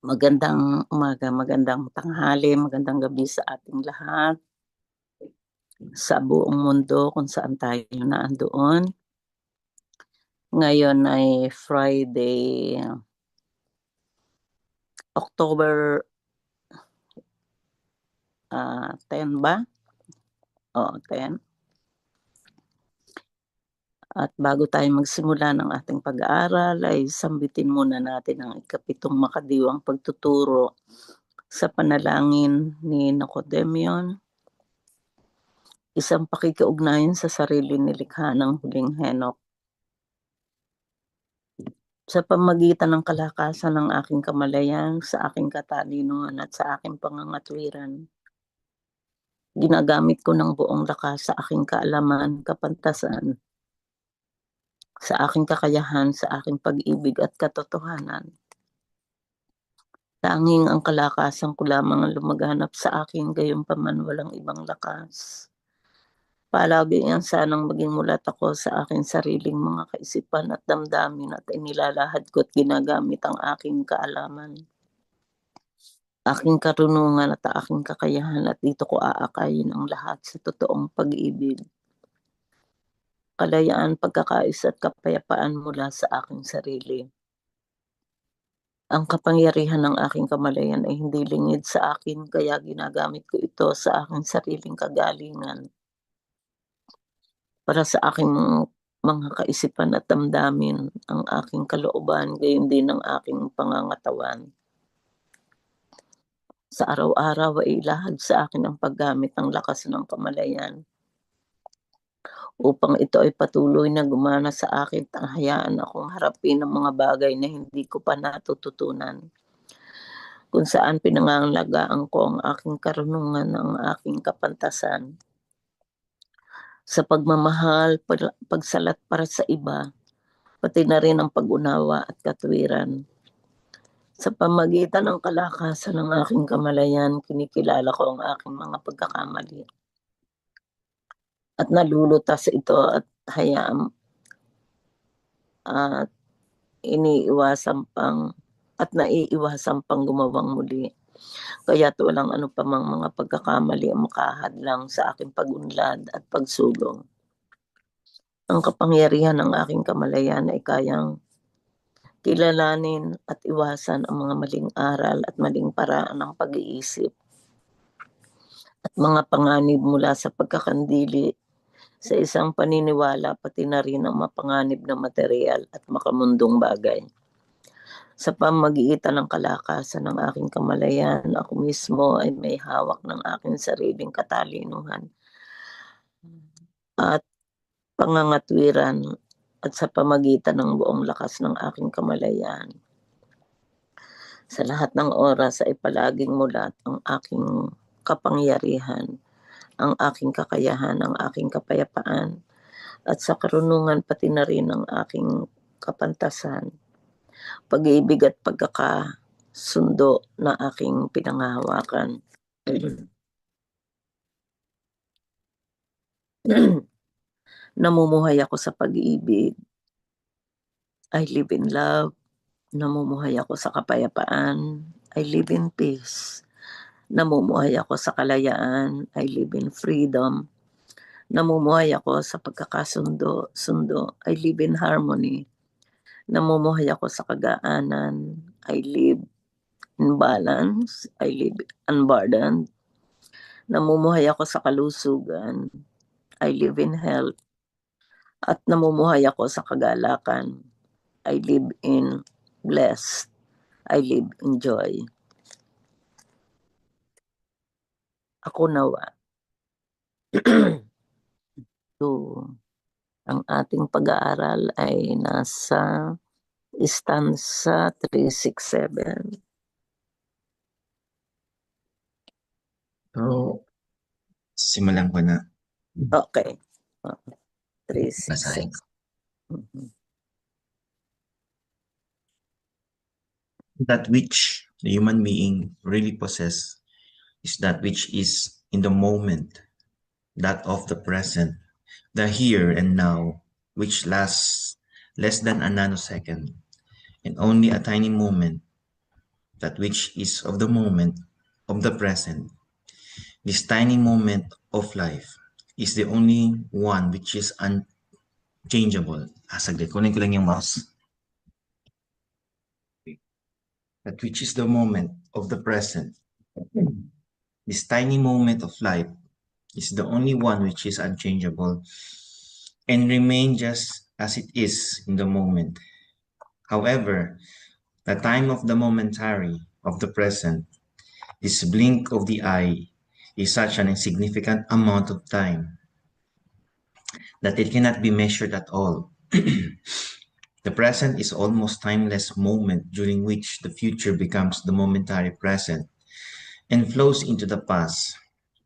Magandang umaga, magandang tanghali, magandang gabi sa ating lahat sa buong mundo kung saan tayo naandoon. Ngayon ay Friday, October 10 ba? Oo, 10. At bago tayo magsimula ng ating pag-aaral ay sambitin muna natin ang ikapitong makadiwang pagtuturo sa panalangin ni Nicodemion, isang pakikiugnayan sa sarili nilikha ng huling Henok. Sa pamagitan ng kalakasan ng aking kamalayan, sa aking katalinuhan at sa aking pangangatwiran, ginagamit ko ng buong lakas sa aking kaalaman, kapantasan, sa aking kakayahan, sa aking pag-ibig at katotohanan. Tanging ang kalakasan ko lamang ang lumaganap sa akin, gayunpaman walang ibang lakas. Palagi yan sanang maging mulat ako sa aking sariling mga kaisipan at damdamin at inilalahad ko at ginagamit ang aking kaalaman, aking karunungan at aking kakayahan, at dito ko aakayin ang lahat sa totoong pag-ibig, kalayaan, pagkakaisa at kapayapaan mula sa aking sarili. Ang kapangyarihan ng aking kamalayan ay hindi lingid sa akin, kaya ginagamit ko ito sa aking sariling kagalingan, para sa aking mga kaisipan at damdamin, ang aking kalooban, gayon din ang aking pangangatawan. Sa araw-araw ay ilahad sa akin ang paggamit ng lakas ng kamalayan, upang ito ay patuloy na gumana sa akin at hayaan akong harapin ang mga bagay na hindi ko pa natututunan, kung saan pinangangalagaan ko ang aking karunungan, ang aking kapantasan, sa pagmamahal, pagsalat para sa iba, pati na rin ang pag-unawa at katwiran. Sa pamagitan ng kalakasan ng aking kamalayan, kinikilala ko ang aking mga pagkakamali at nalulutas ito at hayaan at iniiwasan pang at naiiwasan pang gumawang muli. Kaya't walang ano pa mang mga pagkakamali ang makahadlang sa aking pag-unlad at pagsulong. Ang kapangyarihan ng aking kamalayan ay kayang kilalanin at iwasan ang mga maling aral at maling paraan ng pag-iisip at mga panganib mula sa pagkakandili sa isang paniniwala, pati na rin ang mapanganib na material at makamundong bagay. Sa pamagitan ng kalakasan ng aking kamalayan, ako mismo ay may hawak ng aking sariling katalinuhan at pangangatwiran, at sa pamagitan ng buong lakas ng aking kamalayan, sa lahat ng oras ay palaging mulat ang aking kapangyarihan, ang aking kakayahan, ang aking kapayapaan, at sa karunungan pati na rin ang aking kapantasan, pag-ibig at pagkakasundo na aking pinanghahawakan. Namumuhay ako sa pag-ibig. I live in love. Namumuhay ako sa kapayapaan. I live in peace. Namumuhay ako sa kalayaan. I live in freedom. Namumuhay ako sa pagkakasundo. I live in harmony. Namumuhay ako sa kagaanan. I live in balance. I live unburdened. Namumuhay ako sa kalusugan. I live in health. At namumuhay ako sa kagalakan. I live in blessed. I live in joy. Ako nawa. So, ang ating pag-aaral ay nasa stanza 367. So, simulan ko na. Okay. Basahin 367. ko. That which the human being really possesses is that which is in the moment, that of the present, the here and now, which lasts less than a nanosecond, and only a tiny moment, that which is of the moment, of the present, this tiny moment of life is the only one which is unchangeable. Saglit, kunin ko lang yung mouse. That which is the moment of the present. This tiny moment of life is the only one which is unchangeable and remain just as it is in the moment. However, the time of the momentary of the present, this blink of the eye, is such an insignificant amount of time that it cannot be measured at all. The present is almost timeless moment during which the future becomes the momentary present and flows into the past,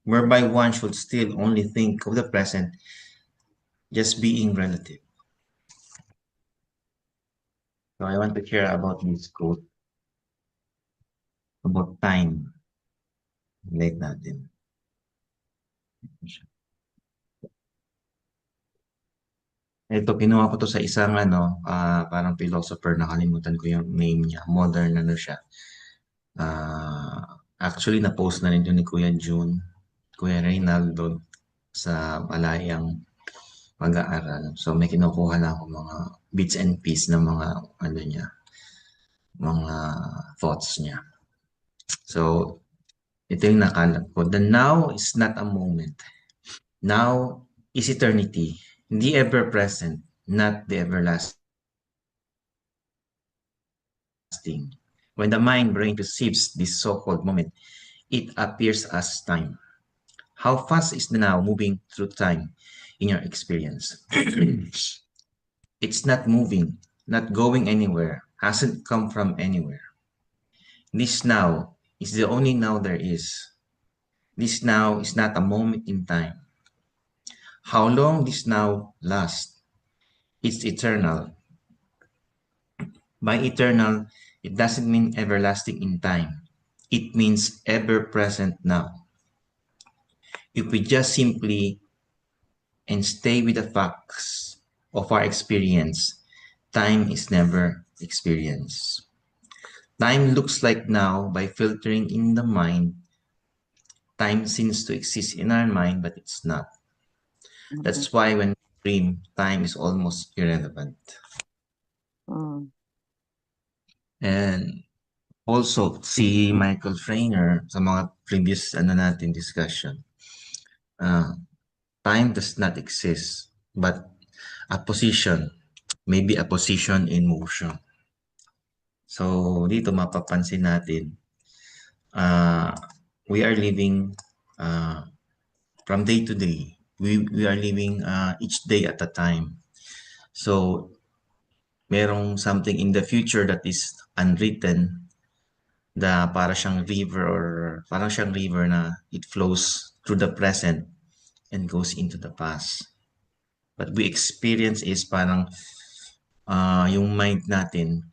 whereby one should still only think of the present just being relative. So I want to share about this quote about time. Like natin. Ito, kinuha ko to sa isang parang philosopher, nakalimutan ko yung name niya. Modern siya. Actually, na-post na rin yun ni Kuya June, Kuya Reynaldo sa Malayang Pag-aaral. So, may kinukuha na ako mga bits and pieces ng mga niya, mga thoughts niya. So, ito yung nakalap ko. The now is not a moment. Now is eternity. The ever-present, not the everlasting. When the mind-brain perceives this so-called moment, it appears as time. How fast is the now moving through time in your experience? It's not moving, not going anywhere, hasn't come from anywhere. This now is the only now there is. This now is not a moment in time. How long this now lasts? It's eternal. By eternal, it doesn't mean everlasting in time. It means ever-present now. If we just simply and stay with the facts of our experience, time is never experienced. Time looks like now by filtering in the mind. Time seems to exist in our mind, but it's not. That's why when we dream, time is almost irrelevant. And also, si Michael Frainer, sa mga previous natin discussion, time does not exist, but a position, maybe a position in motion. So, dito mapapansin natin, we are living from day to day. We are living each day at a time. So, merong something in the future that is unwritten, para siyang river na it flows through the present and goes into the past. But we experience is parang yung mind natin,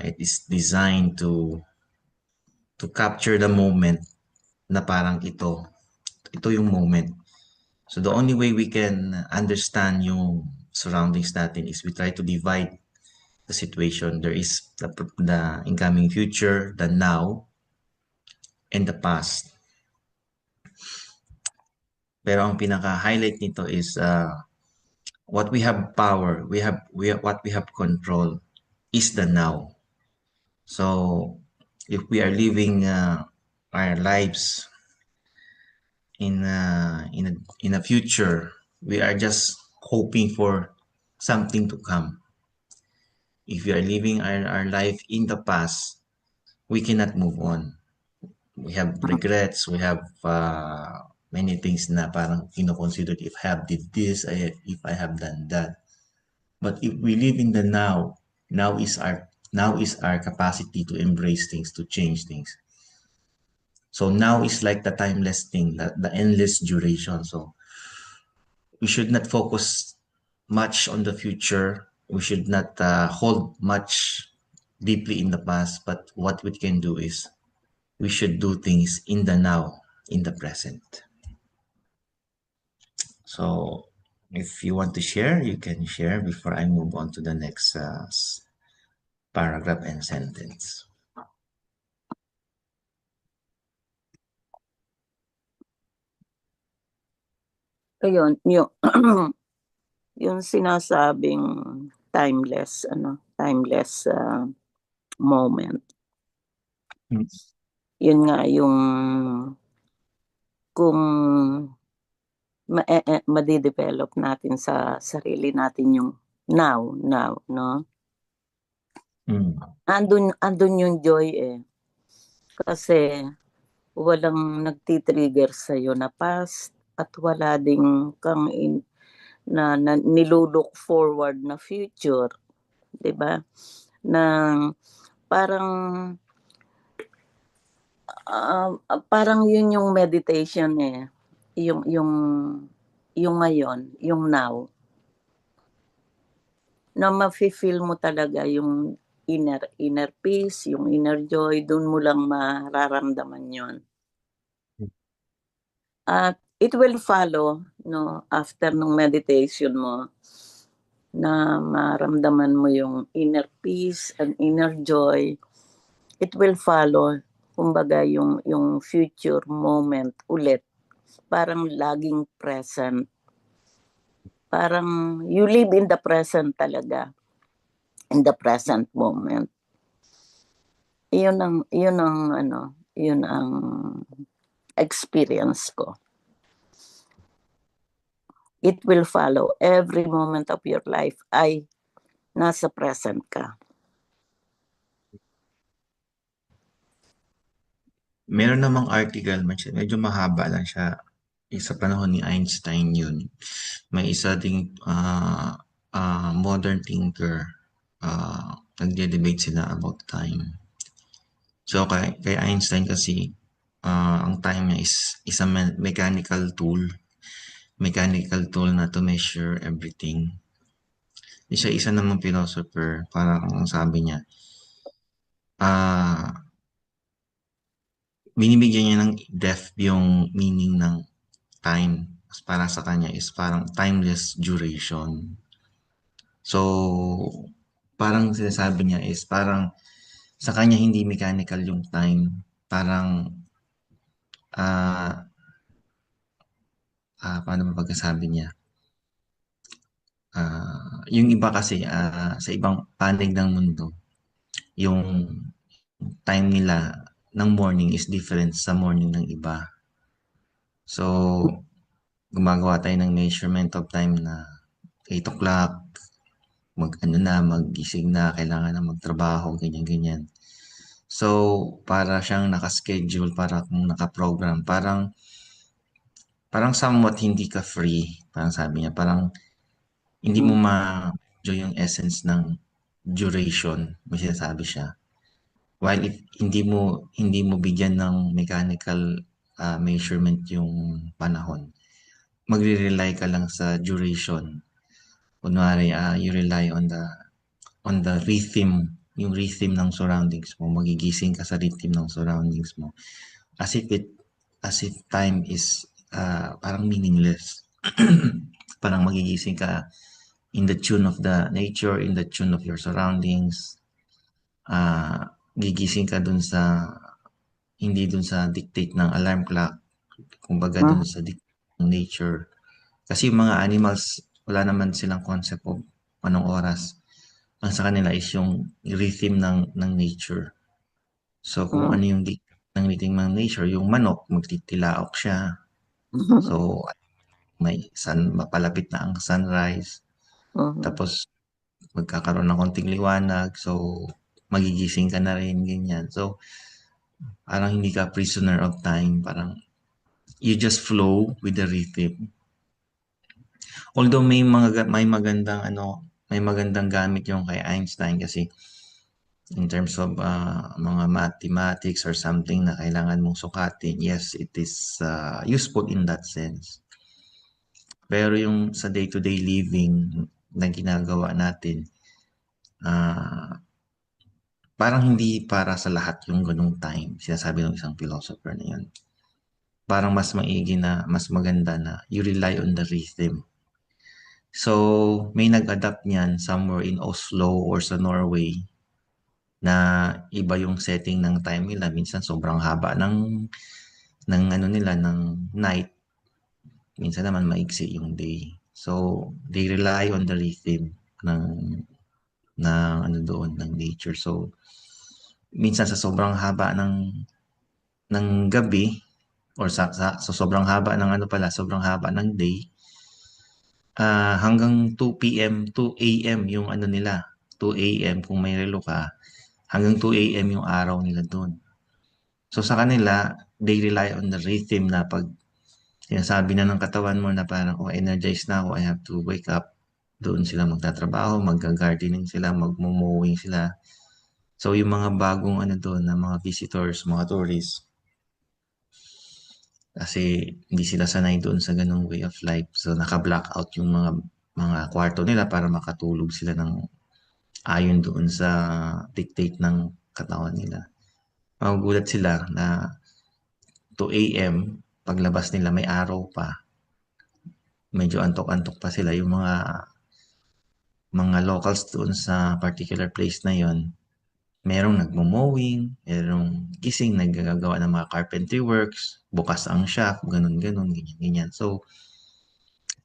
it is designed to capture the moment na parang ito yung moment. So the only way we can understand yung surroundings natin is we try to divide the situation. There is the incoming future, the now, and the past. Pero ang pinaka-highlight nito is what we have power, what we have control is the now. So if we are living our lives in a future, we are just hoping for something to come. If we are living our life in the past, we cannot move on. We have regrets, we have many things na parang kino-consider, if I have did this, if I have done that. But if we live in the now is our capacity to embrace things, to change things. So now is like the timeless thing, the endless duration. So we should not focus much on the future. We should not hold much deeply in the past, but what we can do is we should do things in the now, in the present. So if you want to share, you can share before I move on to the next paragraph and sentence. Ayun, yung sinasabing timeless, timeless moment. Mm. Yun nga yung kung ma-develop natin sa sarili natin yung now, no? Mm. Andun yung joy eh. Kasi walang nagtitrigger sa'yo na past at wala ding kang na nilulook forward na future, 'di ba? Na parang parang yun yung meditation eh. Yung ngayon, yung now, na mafe-feel mo talaga yung inner peace, yung inner joy, doon mo lang mararamdaman yon. At it will follow, no, after nung meditation mo, na maramdaman mo yung inner peace and inner joy, it will follow, kumbaga yung future moment ulit, parang laging present. Parang you live in the present talaga, in the present moment. Yun ang experience ko. It will follow every moment of your life ay nasa present ka. Meron namang article, medyo mahaba lang siya. Sa panahon ni Einstein yun. May isa ding modern thinker, nagde-debate sila about time. So kay Einstein kasi, ang time niya is a mechanical tool na to measure everything. Isa namang philosopher, parang ang sabi niya, binibigyan niya ng depth yung meaning ng time. Para sa kanya is parang timeless duration. So, parang sinasabi niya is parang sa kanya hindi mechanical yung time. Parang, paano ba pagkasabi niya? Yung iba kasi sa ibang panig ng mundo, yung time nila ng morning is different sa morning ng iba. So, gumagawa tayo ng measurement of time na 8 o'clock, magising na, kailangan na magtrabaho, ganyan-ganyan. So, para siyang nakaschedule, para kung nakaprogram, parang somewhat hindi ka free. Parang sabi niya, parang hindi mo ma-enjoy yung essence ng duration, may sinasabi siya. While if hindi mo bigyan ng mechanical measurement yung panahon, magre-rely ka lang sa duration. Kunwari, you rely on the rhythm, yung rhythm ng surroundings mo. Magigising ka sa rhythm ng surroundings mo. As if time is parang meaningless. Parang magigising ka in the tune of the nature, in the tune of your surroundings. Gigising ka hindi dun sa dictate ng alarm clock, kumbaga dun sa dictate ng nature. Kasi yung mga animals, wala naman silang concept of anong oras. Ang sa kanila is yung rhythm ng nature. So kung ano yung dictate ng rhythm ng nature, yung manok, magtitilaok siya. So mapalapit na ang sunrise. Tapos magkakaroon ng konting liwanag. So magigising ka na rin, ganyan. So parang hindi ka prisoner of time. Parang you just flow with the rhythm. Although may magandang gamit yung kay Einstein kasi in terms of mga mathematics or something na kailangan mong sukatin, yes, it is useful in that sense. Pero yung sa day-to-day living na ginagawa natin, parang hindi para sa lahat yung ganung time, sinasabi ng isang philosopher na yun. Parang mas maigi na, mas maganda na you rely on the rhythm. So, may nag-adapt niyan somewhere in Oslo or sa Norway na iba yung setting ng time nila. Minsan sobrang haba ng ano nila, ng night. minsan naman maiksi yung day. So, they rely on the rhythm ng ano doon, ng nature. So, minsan sa sobrang haba ng gabi or sa sobrang haba ng ano pala, sobrang haba ng day, hanggang 2 p.m., 2 a.m. yung ano nila, 2 a.m. kung may relo ka, hanggang 2 a.m. yung araw nila doon. So sa kanila, they rely on the rhythm na pag sinasabi na ng katawan mo na parang, oh, energized na ako, I have to wake up, doon sila magtatrabaho, mag-gardening sila, mag-mowing sila. So yung mga bagong ano doon na mga visitors, mga tourists, kasi hindi sila sanay doon sa ganung way of life. So naka-blackout yung mga kwarto nila para makatulog sila ng ayon doon sa dictate ng katawan nila. Magugulat sila na 2 a.m. paglabas nila may araw pa. Medyo antok-antok pa sila yung mga locals doon sa particular place na yon. Merong nagmo-mowing, merong gising naggagawa ng mga carpentry works, bukas ang shop, ganun-ganun, ganyan-ganyan. So,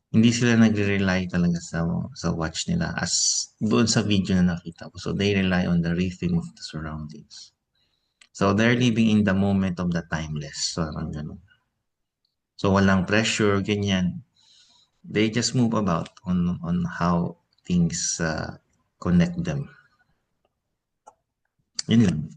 hindi sila nagre-rely talaga sa watch nila as doon sa video na nakita ko. So, they rely on the rhythm of the surroundings. So, they're living in the moment of the timeless. So, parang ganun. So, walang pressure, ganyan. They just move about on how things connect them. Yun lang.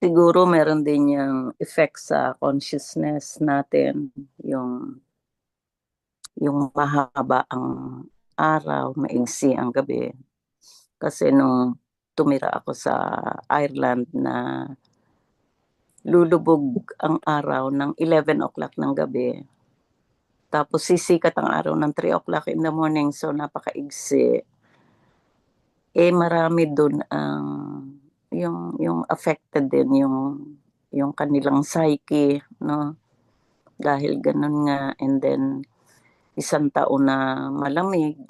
Siguro meron din yung effect sa consciousness natin, yung mahaba ang araw, maigsi ang gabi. Kasi nung tumira ako sa Ireland na lulubog ang araw ng 11 o'clock ng gabi. Tapos sisikat ang araw ng 3 o'clock in the morning, so napakaigsi. Marami doon ang yung affected din yung kanilang psyche, no? Dahil ganun nga, and then isang taon na malamig,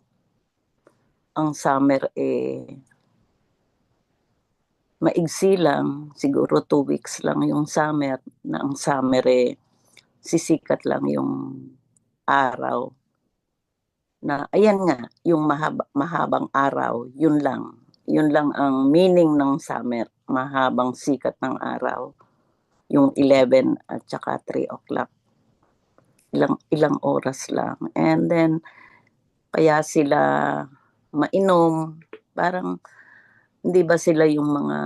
ang summer maigsi lang, siguro 2 weeks lang yung summer, na ang summer sisikat lang yung araw. Na ayan nga, yung mahabang araw, yun lang. Yun lang ang meaning ng summer, mahabang sikat ng araw. Yung 11 at saka 3 o'clock. Ilang oras lang. And then, kaya sila mainom, parang hindi ba sila yung mga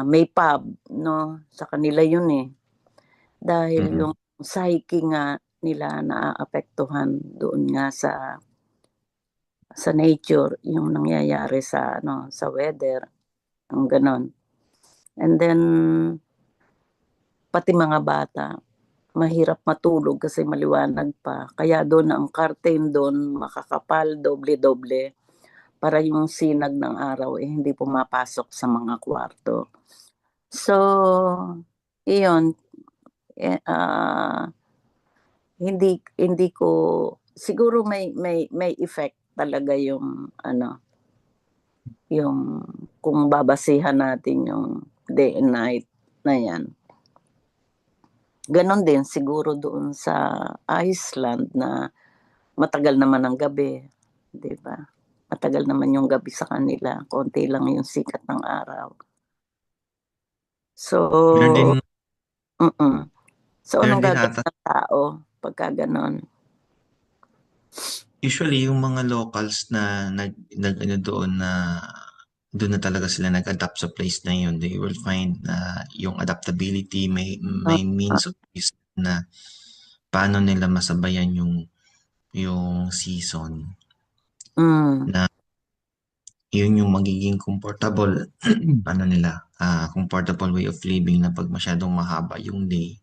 may pub, no? Sa kanila yun eh. Dahil Mhm. yung psyche nga nila naaapektuhan doon nga sa nature, yung nangyayari sa weather, ang ganon. And then, pati mga bata, mahirap matulog kasi maliwanag pa. Kaya doon ang curtain doon makakapal, doble-doble para yung sinag ng araw hindi pumapasok sa mga kwarto. So, iyon, eh, ah, hindi ko siguro may effect talaga yung kung babasihan natin yung day and night na yan. Ganon din siguro doon sa Iceland na matagal naman ang gabi, 'di ba? Matagal naman yung gabi sa kanila, konti lang yung sikat ng araw. Meron din, So, mm. So meron anong din gagawin ata, ng tao pagka ganon? usually yung mga locals na ano doon na doon na talaga sila nag-adapt sa place na yun, they will find na yung adaptability, may Uh, means of ways na paano nila masabayan yung season mm, na yun yung magiging comfortable ano nila, comfortable way of living na pag masyadong mahaba yung day.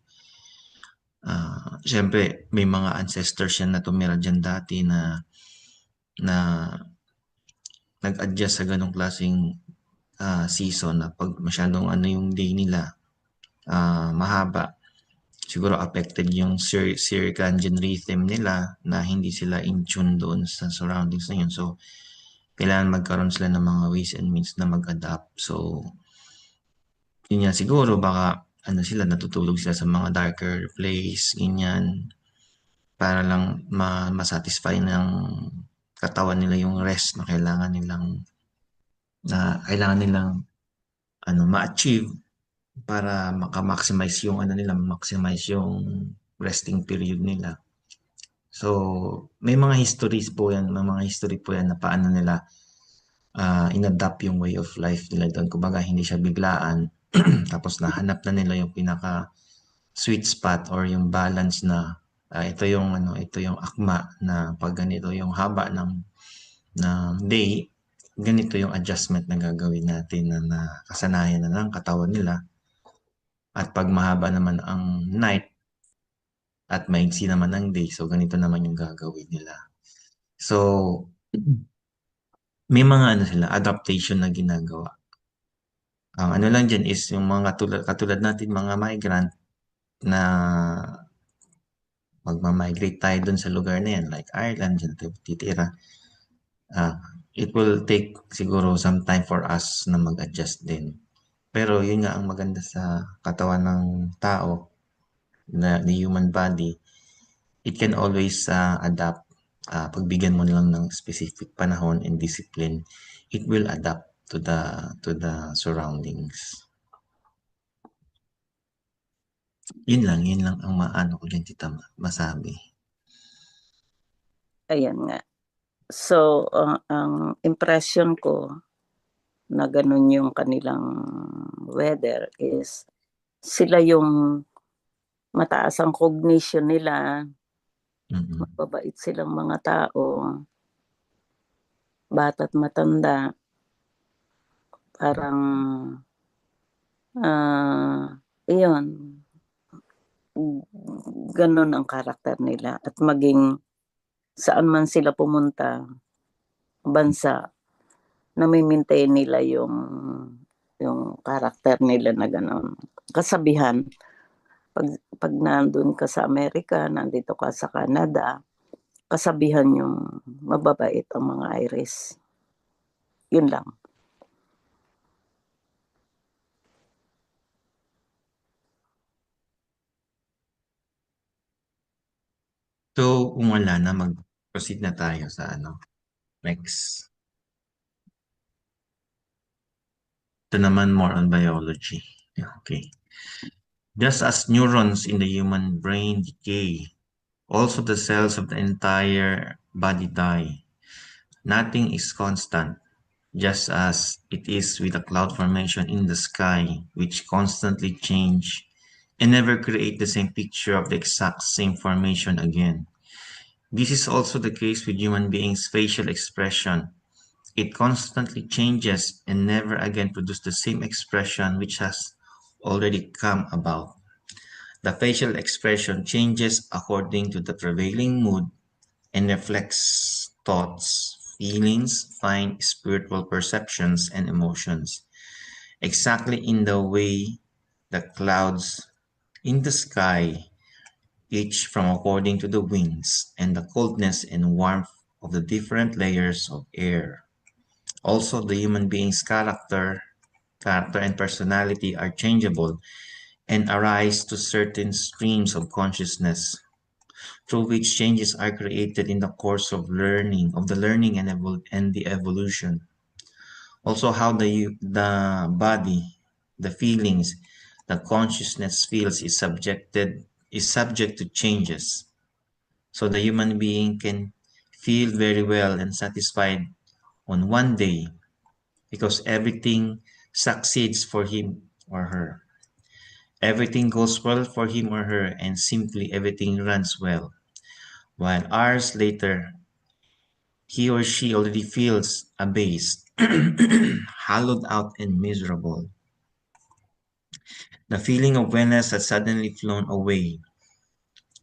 Siyempre, may mga ancestors yan na tumira dyan dati na nag-adjust sa ganong klaseng season na pag masyadong ano yung day nila mahaba. Siguro affected yung circadian rhythm nila na hindi sila in tune doon sa surroundings na yun. So, kailangan magkaroon sila ng mga ways and means na mag-adapt. So, yun nga siguro baka ano sila, natutulog sila sa mga darker place, ganyan, para lang masatisfy ng katawan nila yung rest na kailangan nilang ano ma-achieve para maka-maximize yung ano nila, maximize yung resting period nila. So, may mga histories po yan, may mga history po yan na paano nila inadapt yung way of life nila doon. Kumbaga, hindi siya biglaan. Tapos nahanap na nila yung pinaka sweet spot or yung balance na ito yung akma na pag ganito yung haba ng day, ganito yung adjustment na gagawin natin na nakasanayan na ng katawan nila. At pag mahaba naman ang night at maigsi naman ang day, so ganito naman yung gagawin nila. So, may mga ano sila, adaptation na ginagawa. Ang ano lang dyan is yung mga katulad natin, mga migrant na magmamigrate tayo dun sa lugar na yan, like Ireland, dyan tayo titira. It will take siguro some time for us na mag-adjust din. Pero yun nga ang maganda sa katawan ng tao, the human body, it can always adapt. Pagbigyan mo lang ng specific panahon and discipline, it will adapt to the surroundings. Yun lang ang maano ko dyan, tita, masabi. Ayan nga. So, ang impression ko na ganun yung kanilang weather is sila yung mataas ang cognition nila, mababait silang mga tao, bata't matanda, parang iyon, ganun ang karakter nila at maging saan man sila pumunta, bansa, na-maintain nila yung karakter nila na gano'n. Kasabihan, pag nandun ka sa Amerika, nandito ka sa Canada, kasabihan yung mababait ang mga Irish. Yun lang. So, kung wala na, mag-proceed na tayo sa next. Ito naman more on biology. Okay. Just as neurons in the human brain decay, also the cells of the entire body die. Nothing is constant, just as it is with a cloud formation in the sky, which constantly change and never create the same picture of the exact same formation again. This is also the case with human beings' facial expression. It constantly changes and never again produces the same expression which has already come about. The facial expression changes according to the prevailing mood and reflects thoughts, feelings, fine spiritual perceptions, and emotions, exactly in the way the clouds in the sky, each from according to the winds and the coldness and warmth of the different layers of air. Also, the human being's character and personality are changeable and arise to certain streams of consciousness, through which changes are created in the course of the learning and the evolution. Also, how the body, the feelings, the consciousness feels is subject to changes. So the human being can feel very well and satisfied on one day because everything succeeds for him or her. Everything goes well for him or her, and simply everything runs well. While hours later, he or she already feels abased, hollowed out, and miserable. The feeling of wellness has suddenly flown away,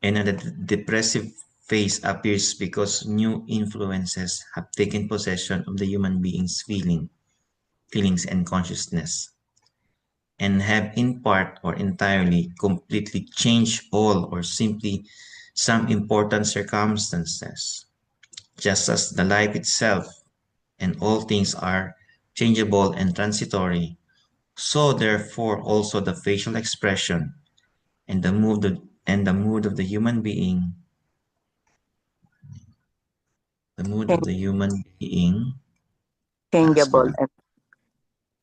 and a depressive phase appears because new influences have taken possession of the human being's feelings and consciousness, and have in part or entirely completely changed all or simply some important circumstances. Just as the life itself and all things are changeable and transitory, So therefore also the facial expression and the mood of the human being, Changeable and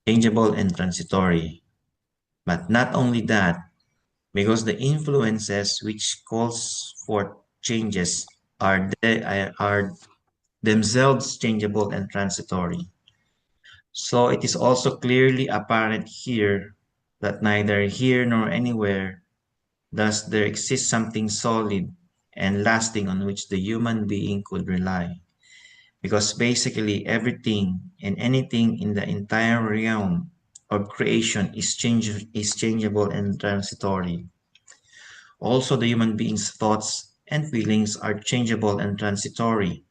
changeable and transitory. But not only that, because the influences which calls for changes are themselves changeable and transitory. So it is also clearly apparent here that neither here nor anywhere does there exist something solid and lasting on which the human being could rely. Because basically everything and anything in the entire realm of creation is changeable and transitory. Also, the human being's thoughts and feelings are changeable and transitory,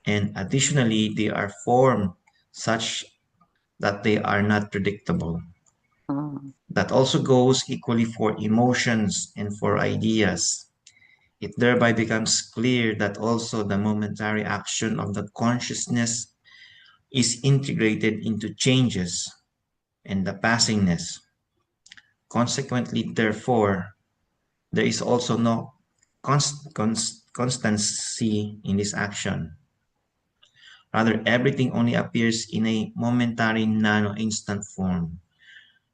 and additionally, they are formed such that they are not predictable. That also goes equally for emotions and for ideas. It thereby becomes clear that also the momentary action of the consciousness is integrated into changes and the passingness. Consequently, therefore, there is also no constancy in this action. Rather, everything only appears in a momentary nano-instant form,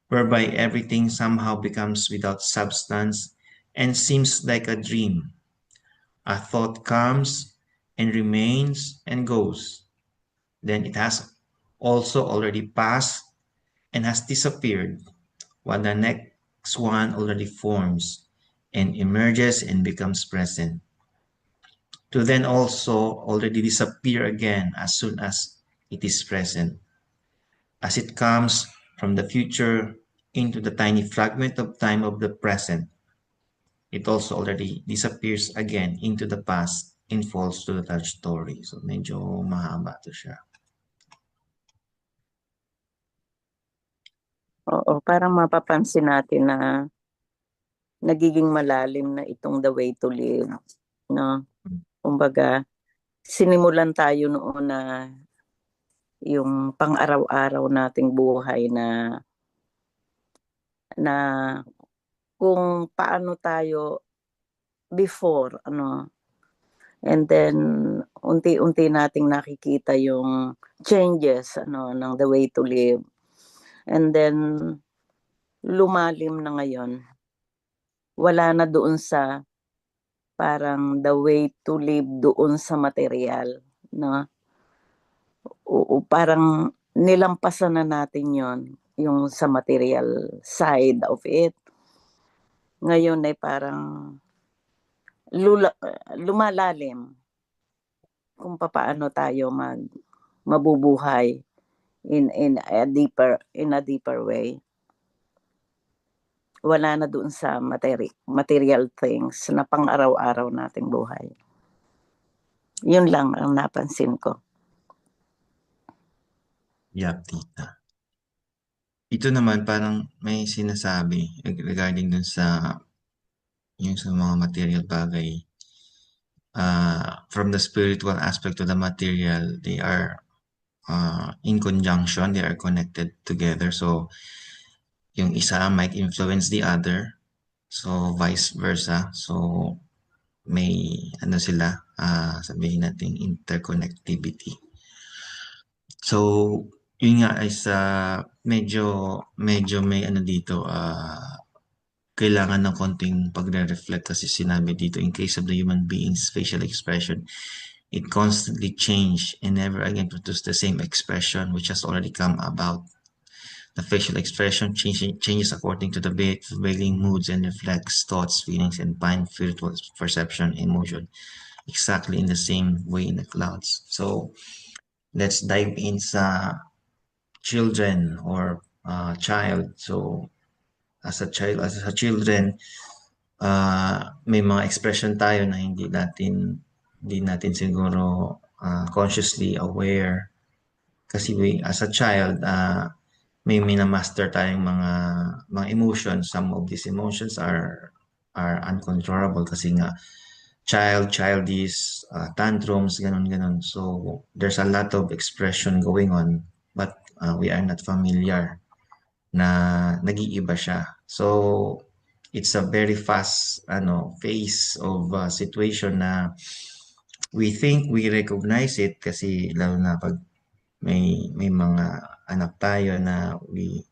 whereby everything somehow becomes without substance and seems like a dream. A thought comes and remains and goes. Then it has also already passed and has disappeared, while the next one already forms and emerges and becomes present, to then also already disappear again as soon as it is present. As it comes from the future into the tiny fragment of time of the present, it also already disappears again into the past and falls to the large story. So medyo mahaba to siya. oo, parang mapapansin natin na nagiging malalim na itong The Way to Live, no? Kumbaga, sinimulan tayo noon na yung pang-araw-araw nating buhay na kung paano tayo before, ano, and then unti-unti nating nakikita yung changes, ano, ng The Way to Live. And then lumalim na ngayon. Wala na doon sa parang the way to live doon sa material, no? O parang nilampasan na natin yon yung sa material side of it. Ngayon ay parang lumalalim kung paano tayo mabubuhay in a deeper way. Wala na doon sa material things na pang-araw-araw nating buhay. Yun lang ang napansin ko. Yap, tita. Ito naman parang may sinasabi regarding dun sa yung sa mga material bagay. From the spiritual aspect to the material, they are in conjunction, they are connected together. So, yung isa might influence the other. So, vice versa. So, may ano sila, sabihin natin interconnectivity. So, yun nga ay sa medyo may ano dito, kailangan ng konting pagre-reflect kasi sinabi dito, in case of the human being's facial expression, it constantly change and never again produce the same expression which has already come about. The facial expression changes according to the prevailing moods and reflects thoughts, feelings, and fine spiritual perception, emotion, exactly in the same way in the clouds. So, let's dive in sa children or child. So, as a children, may mga expression tayo na hindi natin siguro consciously aware kasi as a child may minamaster tayong mga emotions. Some of these emotions are uncontrollable kasi nga childish, tantrums, ganun. So there's a lot of expression going on but we are not familiar na nag-iiba siya. So, it's a very fast phase of situation na we think we recognize it kasi lalo na pag may mga anak tayo na we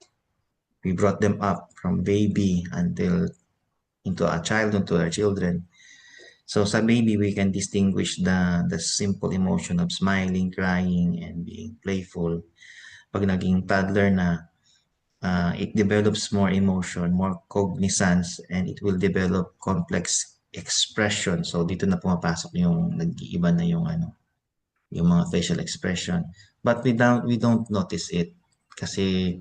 brought them up from baby until into a child, into our children. So sa baby, we can distinguish the simple emotion of smiling, crying, and being playful. Pag naging toddler na, it develops more emotion, more cognizance, and it will develop complex expression. So dito na pumapasok yung nag-iiba na yung mga facial expression. But we don't notice it kasi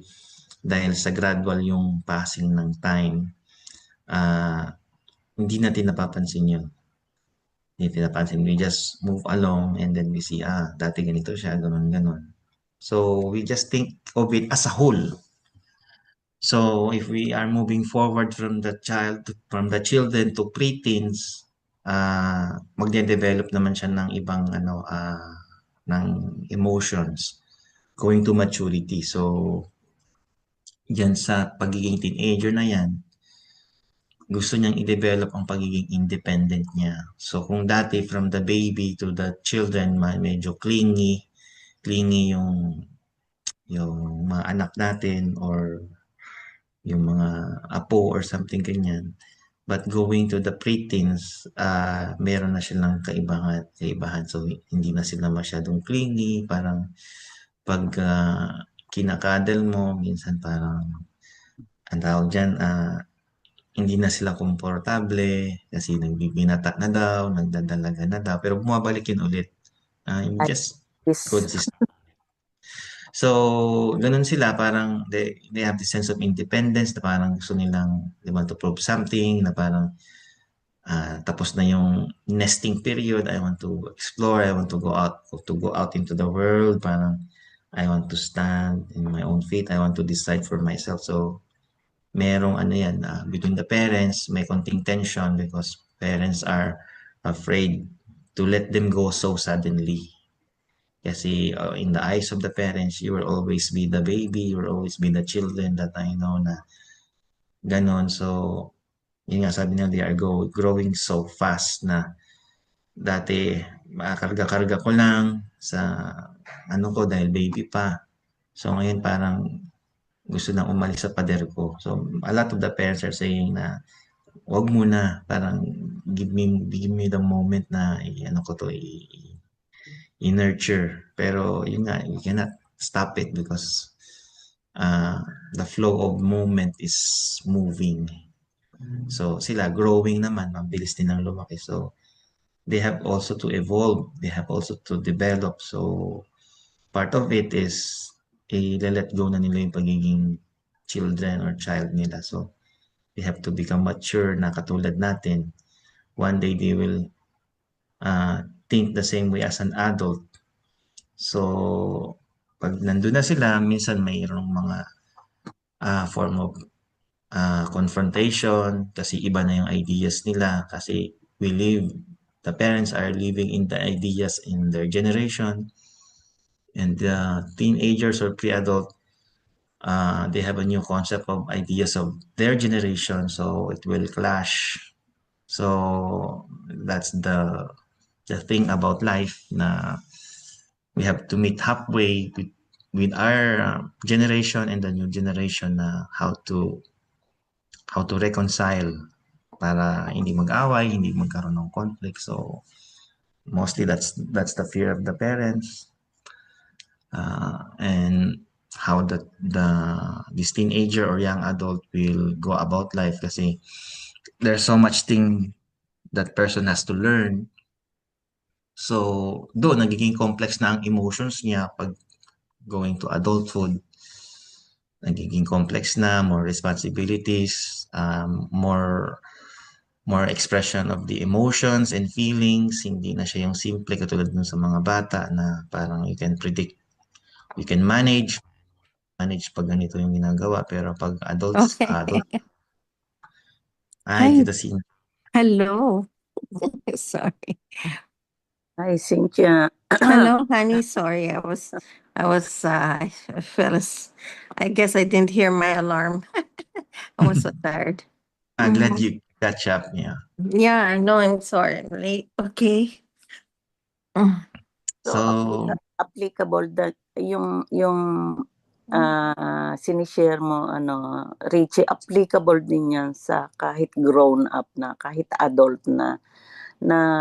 dahil sa gradual yung passing ng time, ah hindi natin napapansin yun. Hindi natin napansin. We just move along and then we see, dati ganito siya, ganun, ganun. So, we just think of it as a whole. So, if we are moving forward from the children to preteens, magde-develop naman siya ng ibang ng emotions going to maturity. So, yan sa pagiging teenager na yan, gusto niyang i-develop ang pagiging independent niya. So, kung dati from the baby to the children, medyo clingy yung mga anak natin or yung mga apo or something ganyan. But going to the preteens, meron na silang kaibahan. So, hindi na sila masyadong clingy. Parang pag kinakadal mo, minsan parang ang tawag dyan, hindi na sila komportable kasi nagbibinata na daw, nagdadalaga na daw, pero bumabalik yun ulit. Yung At just least, consistent. So, ganun sila, parang they have this sense of independence na parang gusto nilang, they want to prove something, na parang tapos na yung nesting period, I want to explore, I want to go out into the world, parang I want to stand in my own feet, I want to decide for myself. So, merong yan, between the parents, may konting tension because parents are afraid to let them go so suddenly. Kasi in the eyes of the parents, you will always be the baby, you will always be the children that I know na ganon. So, yun nga sabi nila, they are growing so fast na dati makakarga-karga ko lang sa ko dahil baby pa. So, ngayon parang gusto nang umalis sa pader ko. So, a lot of the parents are saying na wag muna, parang give me the moment na i-nurture. Pero yun nga, you cannot stop it because the flow of moment is moving. So sila growing naman, mabilis din ang lumaki. So they have also to evolve, they have also to develop. So part of it is i-let go na nila yung pagiging children or child nila. So they have to become mature na katulad natin. One day they will think the same way as an adult. So, pag nandun na sila, minsan mayroong mga form of confrontation kasi iba na yung ideas nila kasi the parents are living in the ideas in their generation and the teenagers or pre-adult, they have a new concept of ideas of their generation, so it will clash. So that's the thing about life na we have to meet halfway with our generation and the new generation na how to reconcile para hindi mag-away, hindi magkaroon ng conflict. So mostly that's the fear of the parents, and how this teenager or young adult will go about life kasi there's so much thing that person has to learn. So, doon nagiging complex na ang emotions niya pag going to adulthood. Nagiging complex na, more responsibilities, more expression of the emotions and feelings. Hindi na siya yung simple katulad dun sa mga bata na parang you can predict, you can manage pag ganito yung ginagawa. Pero pag Okay. adult, Hi. Tita Sin. Hello. Sorry. Hi, Cynthia. Hello, honey. Sorry, I fell I guess I didn't hear my alarm. I was so tired. I'm glad Mhm. you catch up. Yeah. Yeah, I know. I'm sorry. I'm late. Okay. Mm. So So, applicable that yung sinishare mo Richie, applicable din yan sa kahit grown up na, kahit adult na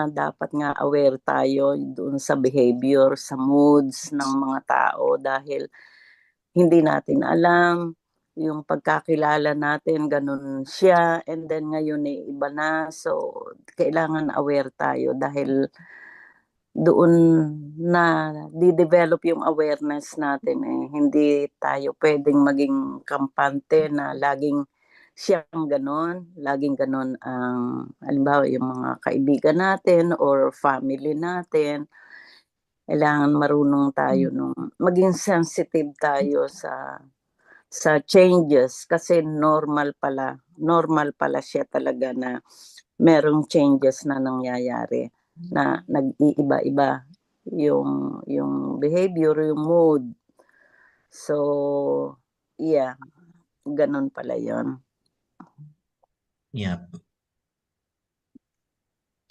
dapat nga aware tayo doon sa behavior, sa moods ng mga tao dahil hindi natin alam yung pagkakilala natin, ganun siya, and then ngayon iba na. So, kailangan aware tayo dahil doon na di-develop yung awareness natin eh. Hindi tayo pwedeng maging kampante na laging siyang ganon, laging ganon ang, halimbawa, yung mga kaibigan natin or family natin. Kailangan marunong tayo maging sensitive tayo sa changes kasi normal pala siya talaga na merong changes na nangyayari na nag-iiba-iba yung behavior, yung mood. So, yeah, ganun pala yon. yeah.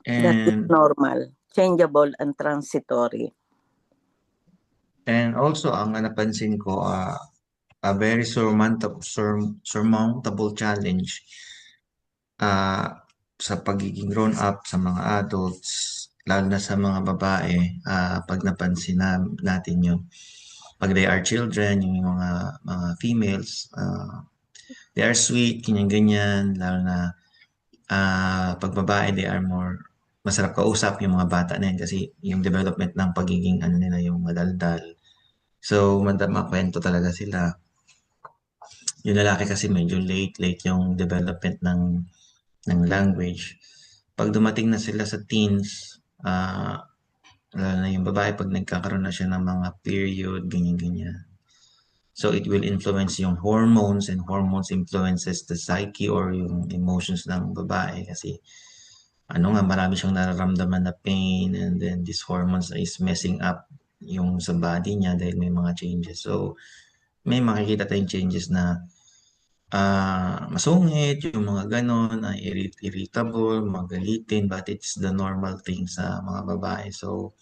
That is And normal, changeable and transitory. also ang napansin ko, a very surmountable challenge ah, sa pagiging grown up sa mga adults, lalo na sa mga babae, pag napansin natin yung pag they are children, yung mga females, they are sweet, ganyan-ganyan, lalo na pag babae, they are more masarap kausap yung mga bata na yan kasi yung development ng pagiging ano nila yung madaldal. So, makwento talaga sila. Yung lalaki kasi medyo late yung development ng language. Pag dumating na sila sa teens, lalo na yung babae pag nagkakaroon na siya ng mga period, ganyan-ganyan. So it will influence yung hormones and hormones influences the psyche or yung emotions ng babae kasi marami siyang nararamdaman na pain and then this hormones is messing up yung sa body niya dahil may mga changes. So may makikita tayong changes na masungit, yung mga ganon, irritable, magalitin, but it's the normal thing sa mga babae. So,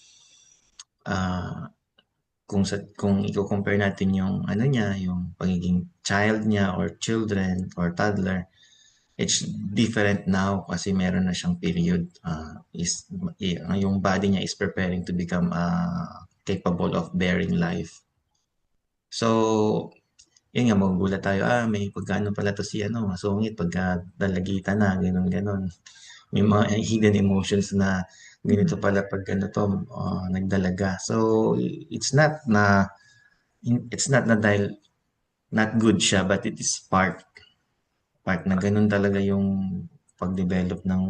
kung i-compare natin yung niya, yung pagiging child niya or children or toddler, it's different now kasi meron na siyang period. Yung body niya is preparing to become capable of bearing life. So, yun nga, magugulat tayo, may pagkano pala to si masungit pagka dalagitan na, ganun. May mga hidden emotions na ganito pala pag nagdalaga. So, it's not na dahil not good siya, but it is part na ganun talaga yung pag-develop ng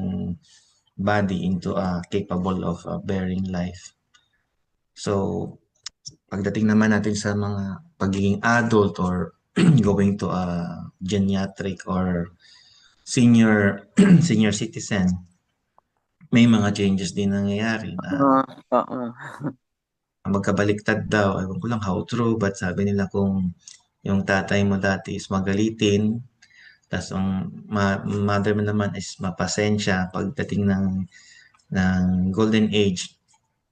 body into capable of bearing life. So, pagdating naman natin sa mga pagiging adult or going to a geriatric or senior senior citizen, may mga changes din nangyayari na Oo. magkabaliktad daw. Ewan ko lang how true, but sabi nila kung yung tatay mo dati is magalitin, tas ang mother mo naman is mapasensya pagdating ng golden age,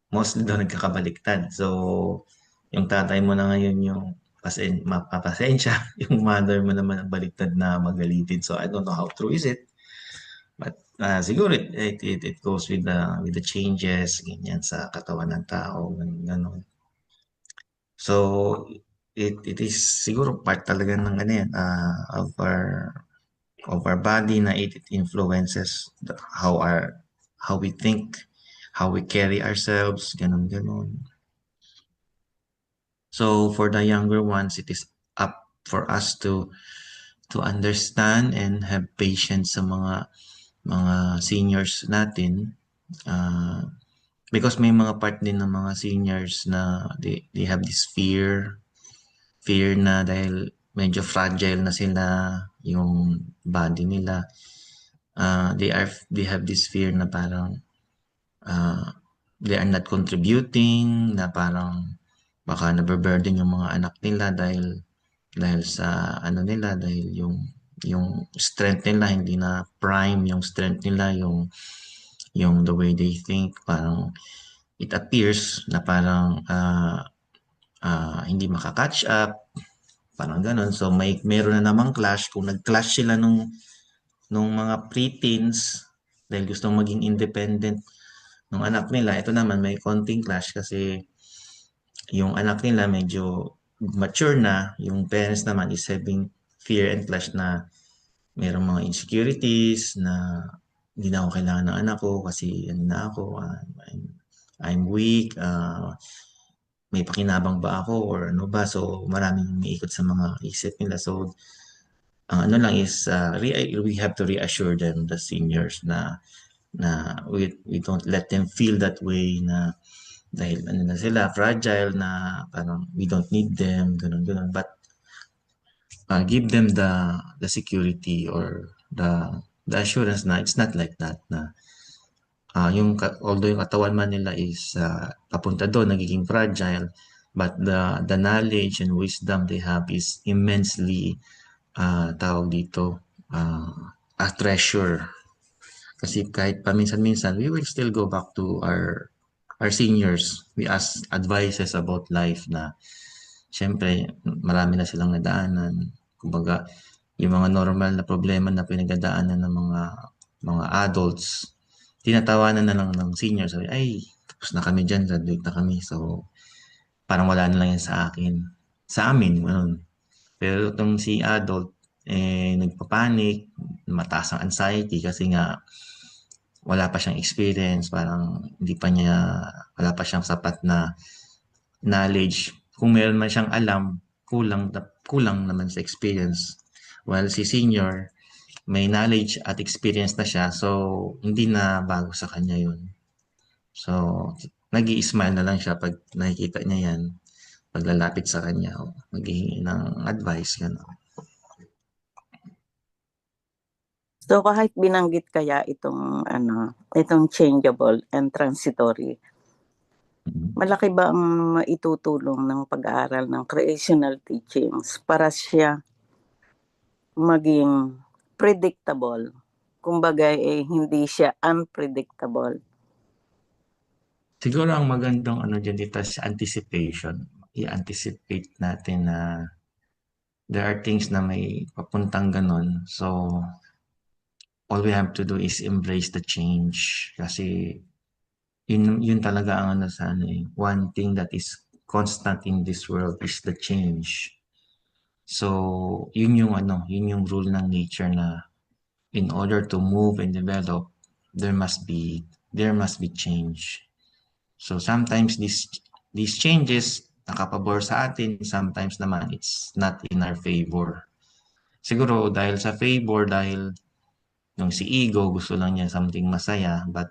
mostly daw nagkakabaliktad. So, yung tatay mo na ngayon yung mapapasensya, yung mother mo naman ang baliktad na magalitin. So, I don't know how true is it. But siguro it goes with the changes ganyan sa katawan ng tao, ganun. So it is siguro part talaga ng yan, of our body na it influences how we think, how we carry ourselves, ganun. So for the younger ones, it is up for us to understand and have patience sa mga seniors natin, because may mga part din ng mga seniors na they have this fear na dahil medyo fragile na sila yung body nila, they have this fear na parang they are not contributing, na parang baka nabe-burden yung mga anak nila dahil sa ano nila, dahil yung strength nila hindi na prime yung strength nila, yung the way they think, parang it appears na parang hindi maka-catch up, parang ganun. So meron na namang clash. Kung nag-clash sila nung mga preteens dahil gustong maging independent ng anak nila, ito naman may konting clash kasi yung anak nila medyo mature na, yung parents naman is having fear and clash na mayroong mga insecurities na hindi na ako kailangan ng anak ko kasi ano na ako, I'm weak, may pakinabang ba ako or ano ba? So maraming umiikot sa mga isip nila. So ang ano lang is we have to reassure them, the seniors, na we don't let them feel that way, na dahil ano na sila, fragile, na parang we don't need them, ganun. But give them the security or the assurance na it's not like that, na although yung katawan man nila is papunta doon, nagiging fragile, but the knowledge and wisdom they have is immensely tawag dito, a treasure. Kasi kahit paminsan-minsan, we will still go back to our seniors. We ask advices about life na syempre marami na silang nadaanan. Kumbaga, yung mga normal na problema na pinagdadaanan ng mga adults, tinatawanan na lang ng seniors. Sabi, ay, tapos na kami dyan, graduate na kami. So, parang wala na lang yan sa akin. Sa amin, ganun. Pero itong si adult, nagpapanik, mataas ang anxiety kasi nga wala pa siyang experience, parang wala pa siyang sapat na knowledge. Kung meron man siyang alam, kulang naman sa experience. While si senior, may knowledge at experience na siya, so hindi na bago sa kanya yun. So, nag-i-smile na lang siya pag nakikita niya yan, paglalapit sa kanya, maghihingi ng advice, gano'n. So kahit binanggit kaya itong changeable and transitory, malaki ba ang maitutulong ng pag-aaral ng creational teachings para siya maging predictable? Kumbaga hindi siya unpredictable. Siguro ang magandang dyan dito sa anticipation. I-anticipate natin na there are things na may papuntang ganon. So, all we have to do is embrace the change. Kasi, yun talaga ang one thing that is constant in this world is the change. So, yun yung rule ng nature na in order to move and develop, there must be change. So sometimes these changes nakapabor sa atin, sometimes naman it's not in our favor. Siguro dahil sa favor, dahil yung si ego gusto lang niya something masaya, but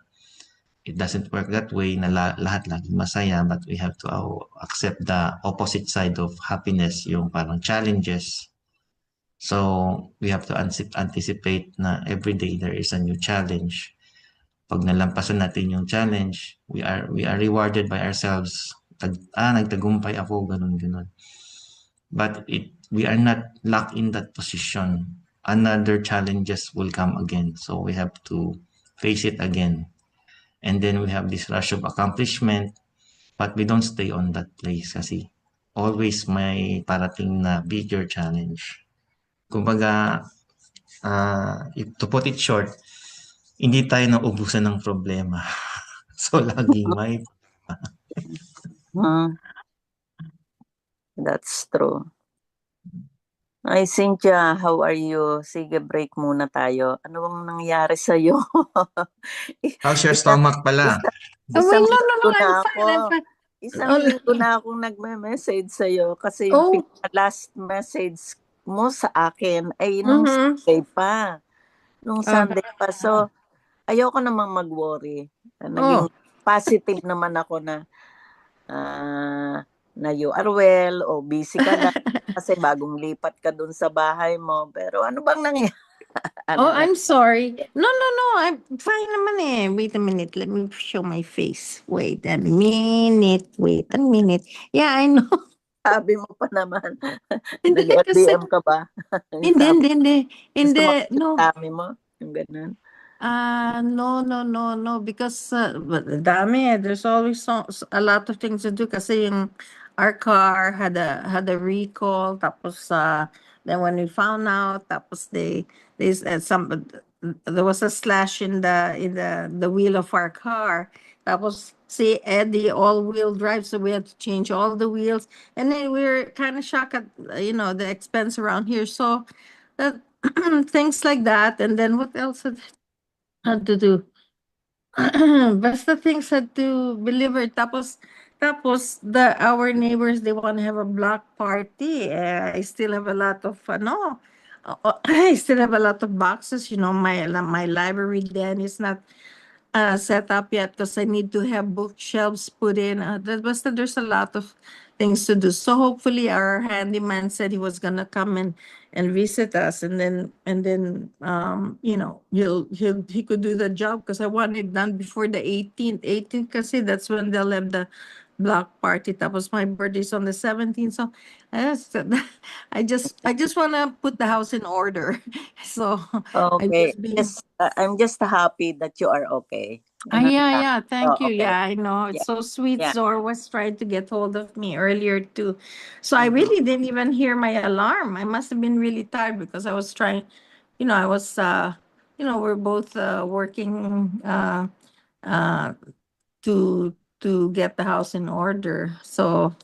it doesn't work that way na lahat laging masaya, but we have to accept the opposite side of happiness, yung parang challenges. So we have to anticipate na every day there is a new challenge. Pag nalampasan natin yung challenge, we are rewarded by ourselves. Nagtagumpay ako, ganun. But we are not locked in that position. Another challenges will come again. So we have to face it again. And then we have this rush of accomplishment, but we don't stay on that place kasi always may parating na bigger challenge. Kumbaga, to put it short, hindi tayo naubusan ng problema. So, laging may That's true. Ay, Cynthia, how are you? Sige, break muna tayo. Ano bang nangyari sa'yo? how's your stomach pala? Isang no, linggo na I'm ako. fine, I'm fine. Isang linggo na akong nagme-message sa'yo kasi yung last message mo sa akin ay nung Sunday pa. Nung Sunday pa. So, ayoko namang mag-worry. Naging positive naman ako na you are well o busy ka na kasi bagong lipat ka dun sa bahay mo. Pero ano bang nangyari? Oh, Ano na? I'm sorry. No, no, no. I'm fine naman eh. Wait a minute. Let me show my face. Wait a minute. Wait a minute. Yeah, I know. Sabi mo pa naman. Hindi kasi, Nag-DM ka ba? hindi, Sabi, hindi, hindi. gusto Hindi, makita no. dami mo? Yung ganun. No, no, no, no, because but dami, there's always a lot of things to do kasi yung our car had a recall tapos then when we found out tapos there was a slash in the wheel of our car tapos si Eddie all-wheel drive so we had to change all the wheels and then we were kind of shocked at the expense around here so that things like that and then what else had to do. Basta things had to be delivered. Tapos our neighbors they want to have a block party. I still have a lot of I still have a lot of boxes. My library then is not set up yet because I need to have bookshelves put in. Basta there's a lot of things to do. So hopefully our handyman said he was gonna come and visit us, and then he could do the job because I want it done before the 18th. 18th kasi that's when they'll have the block party. Tapos my birthday's on the 17th. So I just I just wanna put the house in order. So I Okay. just being Yes, I'm just happy that you are okay. Ah, Ganun yeah, lang. yeah. Thank Oh, you. okay. Yeah, I know. It's Yeah, so sweet. yeah. Zor was trying to get hold of me earlier too. So I Mhm. really didn't even hear my alarm. I must have been really tired because I was trying, I was we're both working uh to get the house in order. So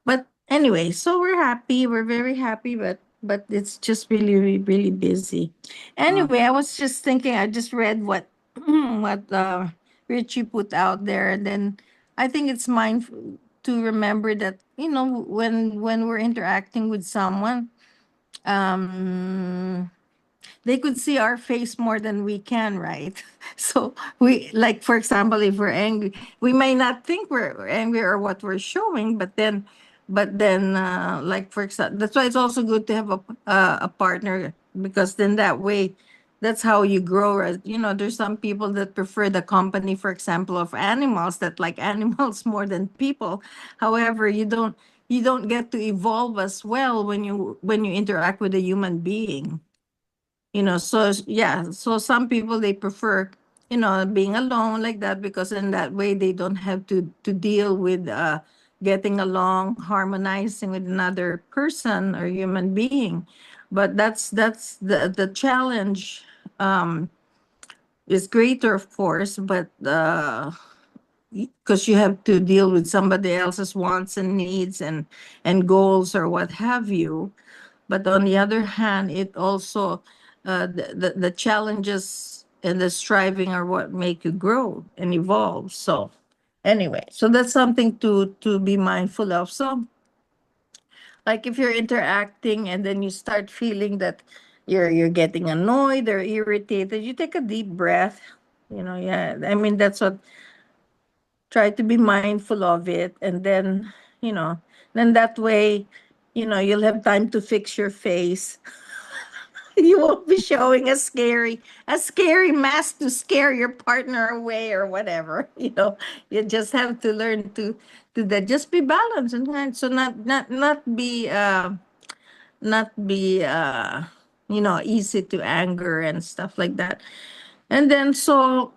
but anyway, so we're happy. We're very happy, but it's just really, really, really busy. Mm. Anyway, I was just thinking. I just read what what Richie put out there, and then I think it's mindful to remember that when we're interacting with someone, um they could see our face more than we can, right? So we like, for example, if we're angry, we may not think we're angry or what we're showing, but then, like for example, that's why it's also good to have a partner because then that way, that's how you grow. There's some people that prefer the company, for example, of animals that like animals more than people. However, you don't get to evolve as well when you interact with a human being. Yeah, so some people they prefer being alone like that because in that way they don't have to deal with getting along, harmonizing with another person or human being. But that's the challenge um is greater, of course, but because you have to deal with somebody else's wants and needs and goals or what have you. But on the other hand, it also the challenges and the striving are what make you grow and evolve. So anyway, so that's something to be mindful of. So like if you're interacting and then you start feeling that you're getting annoyed or irritated, you take a deep breath. Yeah. I mean that's what try to be mindful of it and you know then that way you'll have time to fix your face. You won't be showing a scary mask to scare your partner away or whatever. You just have to learn to that just be balanced and so not be easy to anger and stuff like that. And then so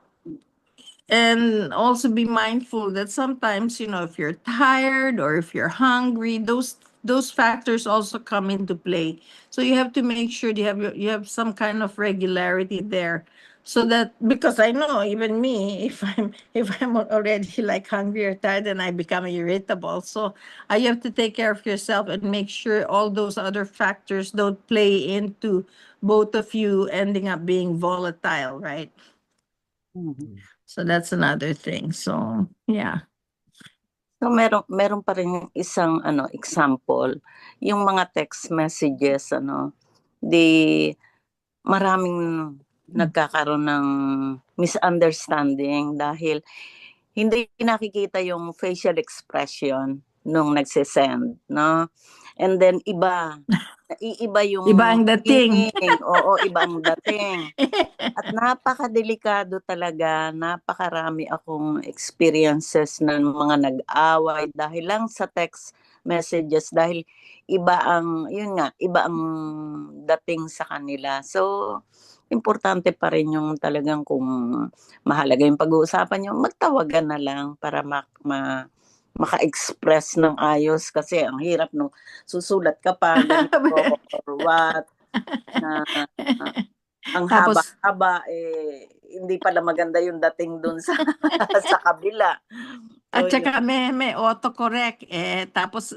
and also be mindful that sometimes if you're tired or if you're hungry, those factors also come into play. So you have to make sure you have some kind of regularity there, so that because I know even me, if I'm already like hungry or tired, and I become irritable. So you have to take care of yourself and make sure all those other factors don't play into both of you ending up being volatile, right? Mhm. So that's another thing. So yeah. So meron pa rin isang example, yung mga text messages maraming nagkakaroon ng misunderstanding dahil hindi nakikita yung facial expression nung nagse-send, 'no? And then iba, naiiba yung Iba ang dating. meaning. Oo, iba ang dating. At napakadelikado talaga, napakarami akong experiences ng mga nag-away dahil lang sa text messages dahil iba ang, yun nga, iba ang dating sa kanila. So, importante pa rin yung talagang kung mahalaga yung pag-uusapan yung magtawagan na lang para maka-express ng ayos kasi ang hirap nung susulat ka pa ganito or what na ang Tapos, haba-haba hindi pala maganda yung dating dun sa sa kabila. at So yun. saka may autocorrect tapos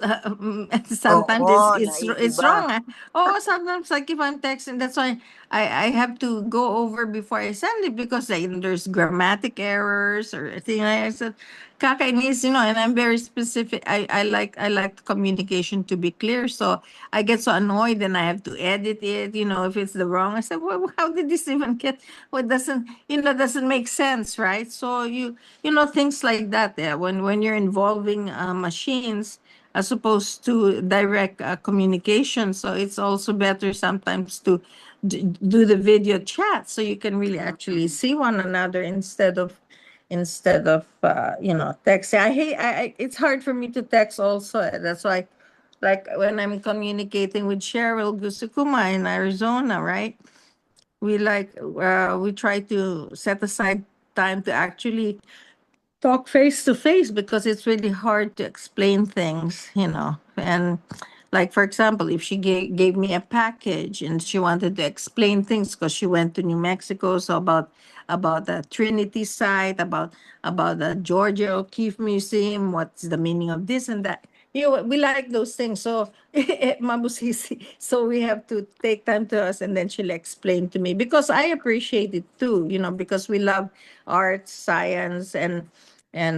sometimes Oo, it's naiiba. wrong. Oh, sometimes like if I'm texting, that's why I have to go over before I send it because like, there's grammatic errors or thing like that. Kakainis, and I'm very specific. I like communication to be clear, so I get so annoyed and I have to edit it. If it's the wrong, I said, well, how did this even get? What doesn't make sense, right? So things like that. When you're involving machines as opposed to direct communication, so it's also better sometimes to do the video chat so you can really actually see one another instead of text. It's hard for me to text also. That's why, like when I'm communicating with Cheryl Gusukuma in Arizona, right? We try to set aside time to actually talk face to face because it's really hard to explain things. And like, for example, if she gave me a package and she wanted to explain things because she went to New Mexico, so about the Trinity site, about the Georgia O'Keeffe Museum, what's the meaning of this and that. We like those things. So, mabusisi. So we have to take time to us, and then she'll explain to me because I appreciate it too. Because we love art, science, and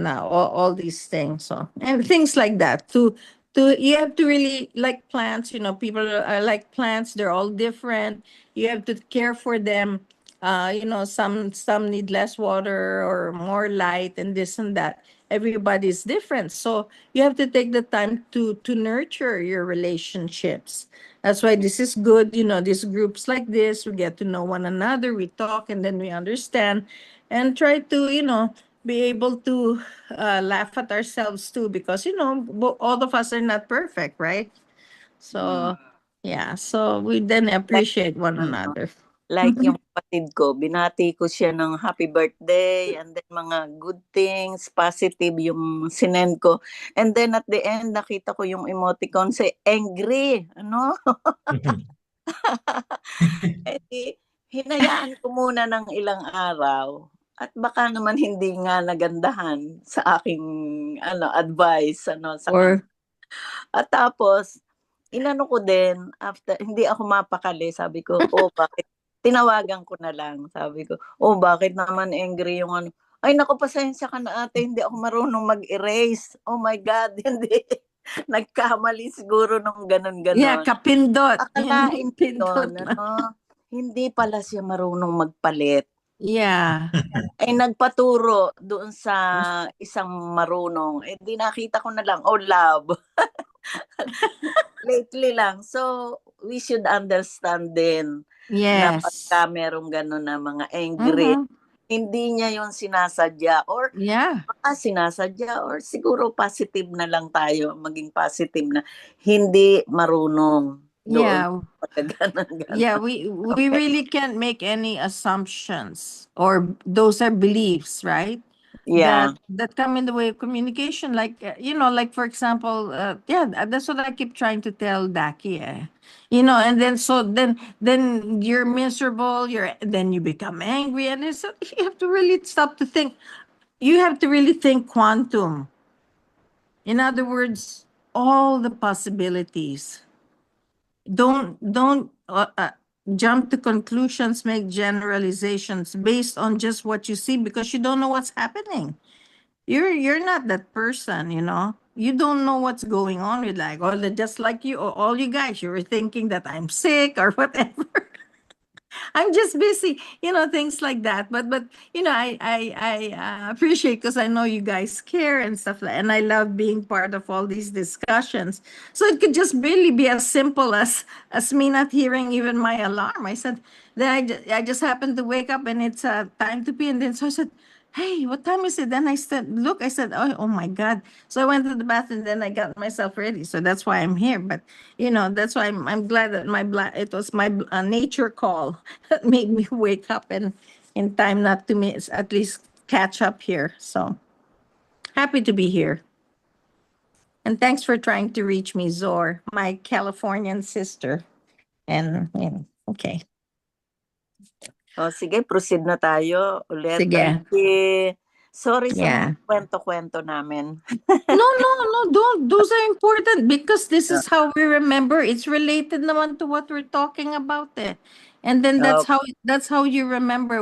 all these things. So and things like that. To you have to really like plants. People are like plants. They're all different. You have to care for them. Some need less water or more light and this and that. Everybody's different, so you have to take the time to nurture your relationships. That's why this is good. These groups like this, we get to know one another, we talk, and then we understand, and try to be able to laugh at ourselves too, because all of us are not perfect, right? So yeah, so we then Like, appreciate one mm, another. like yung kapatid ko, binati ko siya ng happy birthday and then mga good things, positive yung sinend ko. And then at the end, nakita ko yung emoticon say angry. Ano? Eh di, hinayaan ko muna ng ilang araw at baka naman hindi nga nagandahan sa aking advice sa kanya. Or At tapos inano ko din after hindi ako mapakali sabi ko, "Oh, bakit?" Tinawagan ko na lang sabi ko, "Oh, bakit naman angry yung ano?" "Ay naku, pasensya ka na ate, hindi ako marunong mag-erase." Oh my God, hindi. Nagkamali siguro nung yeah, gano'n-gano'n. kapindot. Akalain ko Pindot nun lang. hindi pala siya marunong magpalit. Yeah. Ay nagpaturo doon sa isang marunong, eh di nakita ko na lang, oh love. Lately lang. So, we should understand din na Yes. pagka merong gano'n na mga angry, Mm-hmm. hindi niya yon sinasadya or Yeah. baka sinasadya or siguro positive na lang tayo, maging positive na hindi marunong doon Yeah. pagka Yeah, gano'n-gano'n. we Okay. really can't make any assumptions, or those are beliefs, right? Yeah. That come in the way of communication. Like like for example, yeah, that's what I keep trying to tell Daki. And then you're miserable. Then you become angry, and you have to really stop to think. You have to really think quantum. In other words, all the possibilities. Don't jump to conclusions, make generalizations based on just what you see, because you don't know what's happening. You're not that person. You don't know what's going on with, like, just like you, all you guys, you were thinking that I'm sick or whatever. I'm just busy, things like that. But I appreciate, because I know you guys care and stuff like, and I love being part of all these discussions. So it could just really be as simple as me not hearing even my alarm. I said, then I just happened to wake up and it's time to pee, and then so I said, hey, what time is it? Then I said, look, I said, oh my God. So I went to the bathroom, then I got myself ready. So that's why I'm here. But that's why I'm glad that it was my nature call that made me wake up and in time not to miss, at least catch up here. So happy to be here. And thanks for trying to reach me, Zor, my Californian sister. And okay. O sige, proceed na tayo ulit. Sige. Sorry sa Yeah. mga kwento-kwento namin. No, don't. Those are important because this is how we remember. It's related naman to what we're talking about there. And then that's how you remember.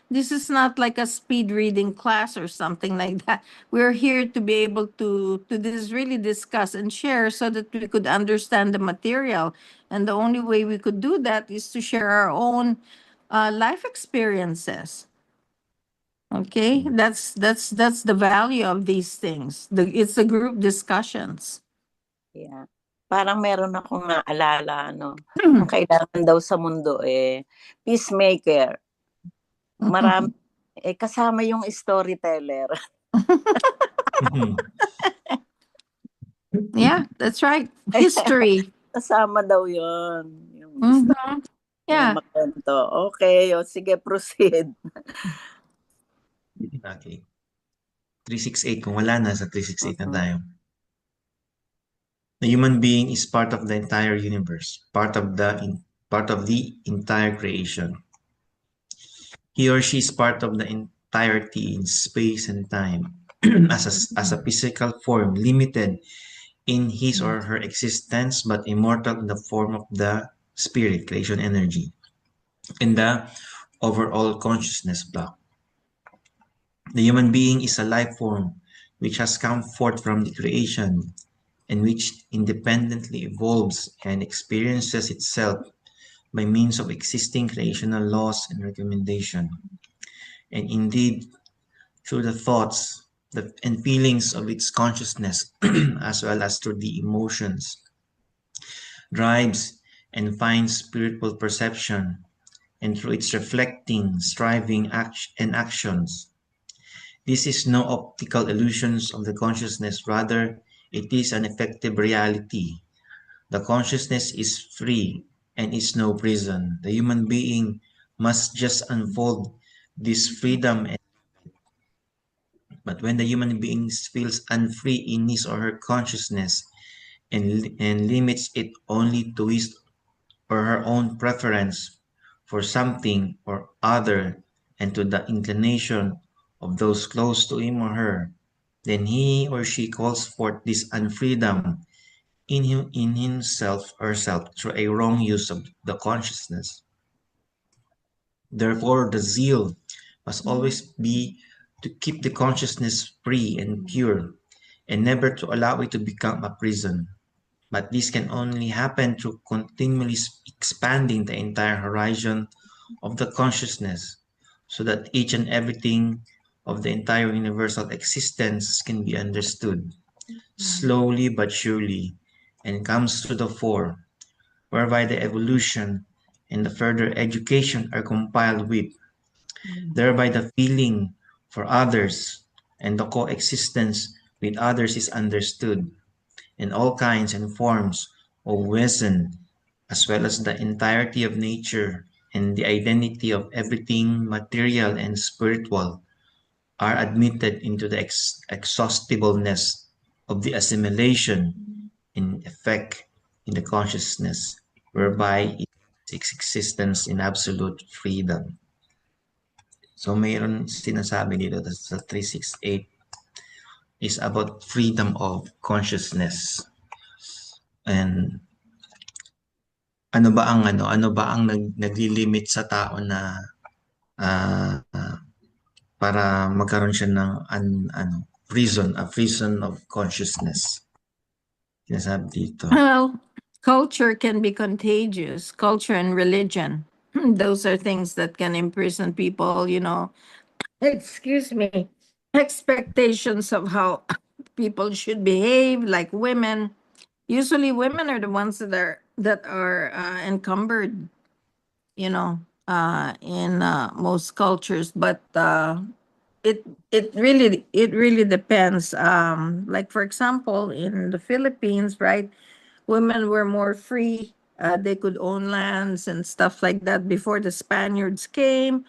This is not like a speed reading class or something like that. We're here to be able to really discuss and share so that we could understand the material. And the only way we could do that is to share our own life experiences. Okay, that's the value of these things. It's the group discussions. Yeah. Parang meron akong naalala, ang kailangan daw sa mundo peacemaker. Marami, kasama yung storyteller. Yeah, that's right. History. Kasama daw yun. Yung Yeah. makwento. Okay, sige, proceed. Okay. 368, kung wala na, sa 368 na tayo. The human being is part of the entire universe, part of the entire creation. He or she is part of the entirety in space and time, as a physical form, limited in his or her existence, but immortal in the form of the spirit, creation energy, in the overall consciousness block. The human being is a life form which has come forth from the creation and which independently evolves and experiences itself by means of existing creational laws and recommendation. And indeed, through the thoughts and feelings of its consciousness, as well as through the emotions, drives, and fine spiritual perception, and through its reflecting, striving, and actions. This is no optical illusions of the consciousness, rather, it is an effective reality. The consciousness is free and is no prison. The human being must just unfold this freedom. But when the human being feels unfree in his or her consciousness and limits it only to his or her own preference for something or other and to the inclination of those close to him or her, then he or she calls forth this unfreedom in himself or herself through a wrong use of the consciousness. Therefore, the zeal must always be to keep the consciousness free and pure, and never to allow it to become a prison. But this can only happen through continually expanding the entire horizon of the consciousness, so that each and everything of the entire universal existence can be understood, slowly but surely, and comes to the fore, whereby the evolution and the further education are compiled with, thereby the feeling for others and the coexistence with others is understood, and all kinds and forms of wisdom, as well as the entirety of nature and the identity of everything material and spiritual, are admitted into the exhaustibleness of the assimilation in effect in the consciousness, whereby its existence in absolute freedom. So mayroon sinasabi dito sa 368 is about freedom of consciousness. And ano ba ang naglilimit sa tao na para magkaroon siya ng a prison of consciousness? Sinasabi dito. Well, culture can be contagious, culture and religion. those are things that can imprison people, excuse me, expectations of how people should behave, like women. Usually women are the ones that are encumbered, in most cultures, but it really depends. Like for example, in the Philippines, right, women were more free. They could own lands and stuff like that before the Spaniards came.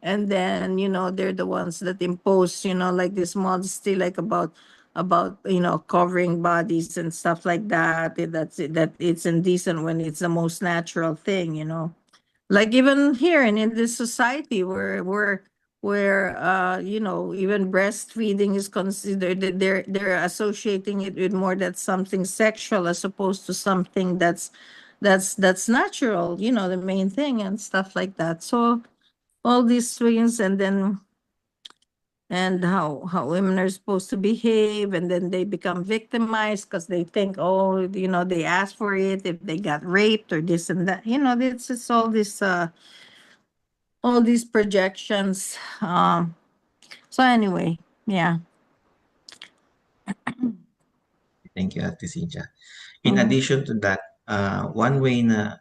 And then, they're the ones that impose, like this modesty, like about covering bodies and stuff like that. That it's indecent when it's the most natural thing. Like even here and in this society where even breastfeeding is considered, that they're associating it with more that's something sexual as opposed to something that's natural, the main thing and stuff like that. So all these things, and how women are supposed to behave, and then they become victimized because they think, oh, they asked for it if they got raped or this and that. It's just all these projections. So anyway, yeah. Thank you, Ate Cynthia. In Mhm. addition to that, one way na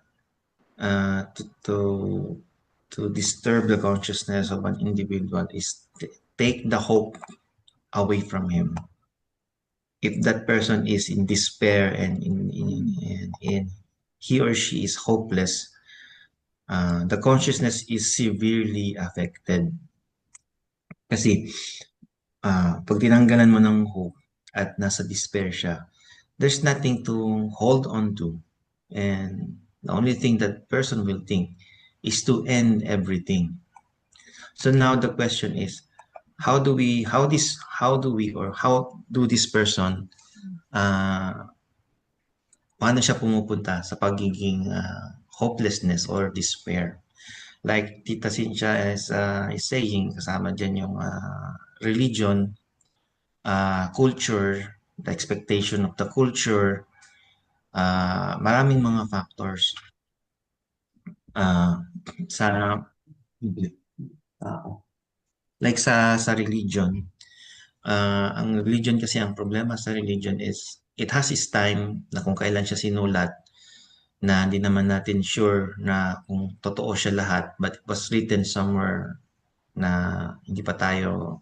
to disturb the consciousness of an individual is take the hope away from him. If that person is in despair and in he or she is hopeless, the consciousness is severely affected. Kasi pag tinanggalan mo ng hope at nasa despair siya, there's nothing to hold on to. And the only thing that person will think is to end everything. So now the question is, how do this person, paano siya pumupunta sa pagiging hopelessness or despair? Like Tita Cynthia is saying, kasama dyan yung religion, culture, the expectation of the culture, maraming mga factors sa like sa religion. Ang religion kasi, ang problema sa religion is it has its time na kung kailan siya sinulat, na hindi naman natin sure na kung totoo siya lahat, but it was written somewhere na hindi pa tayo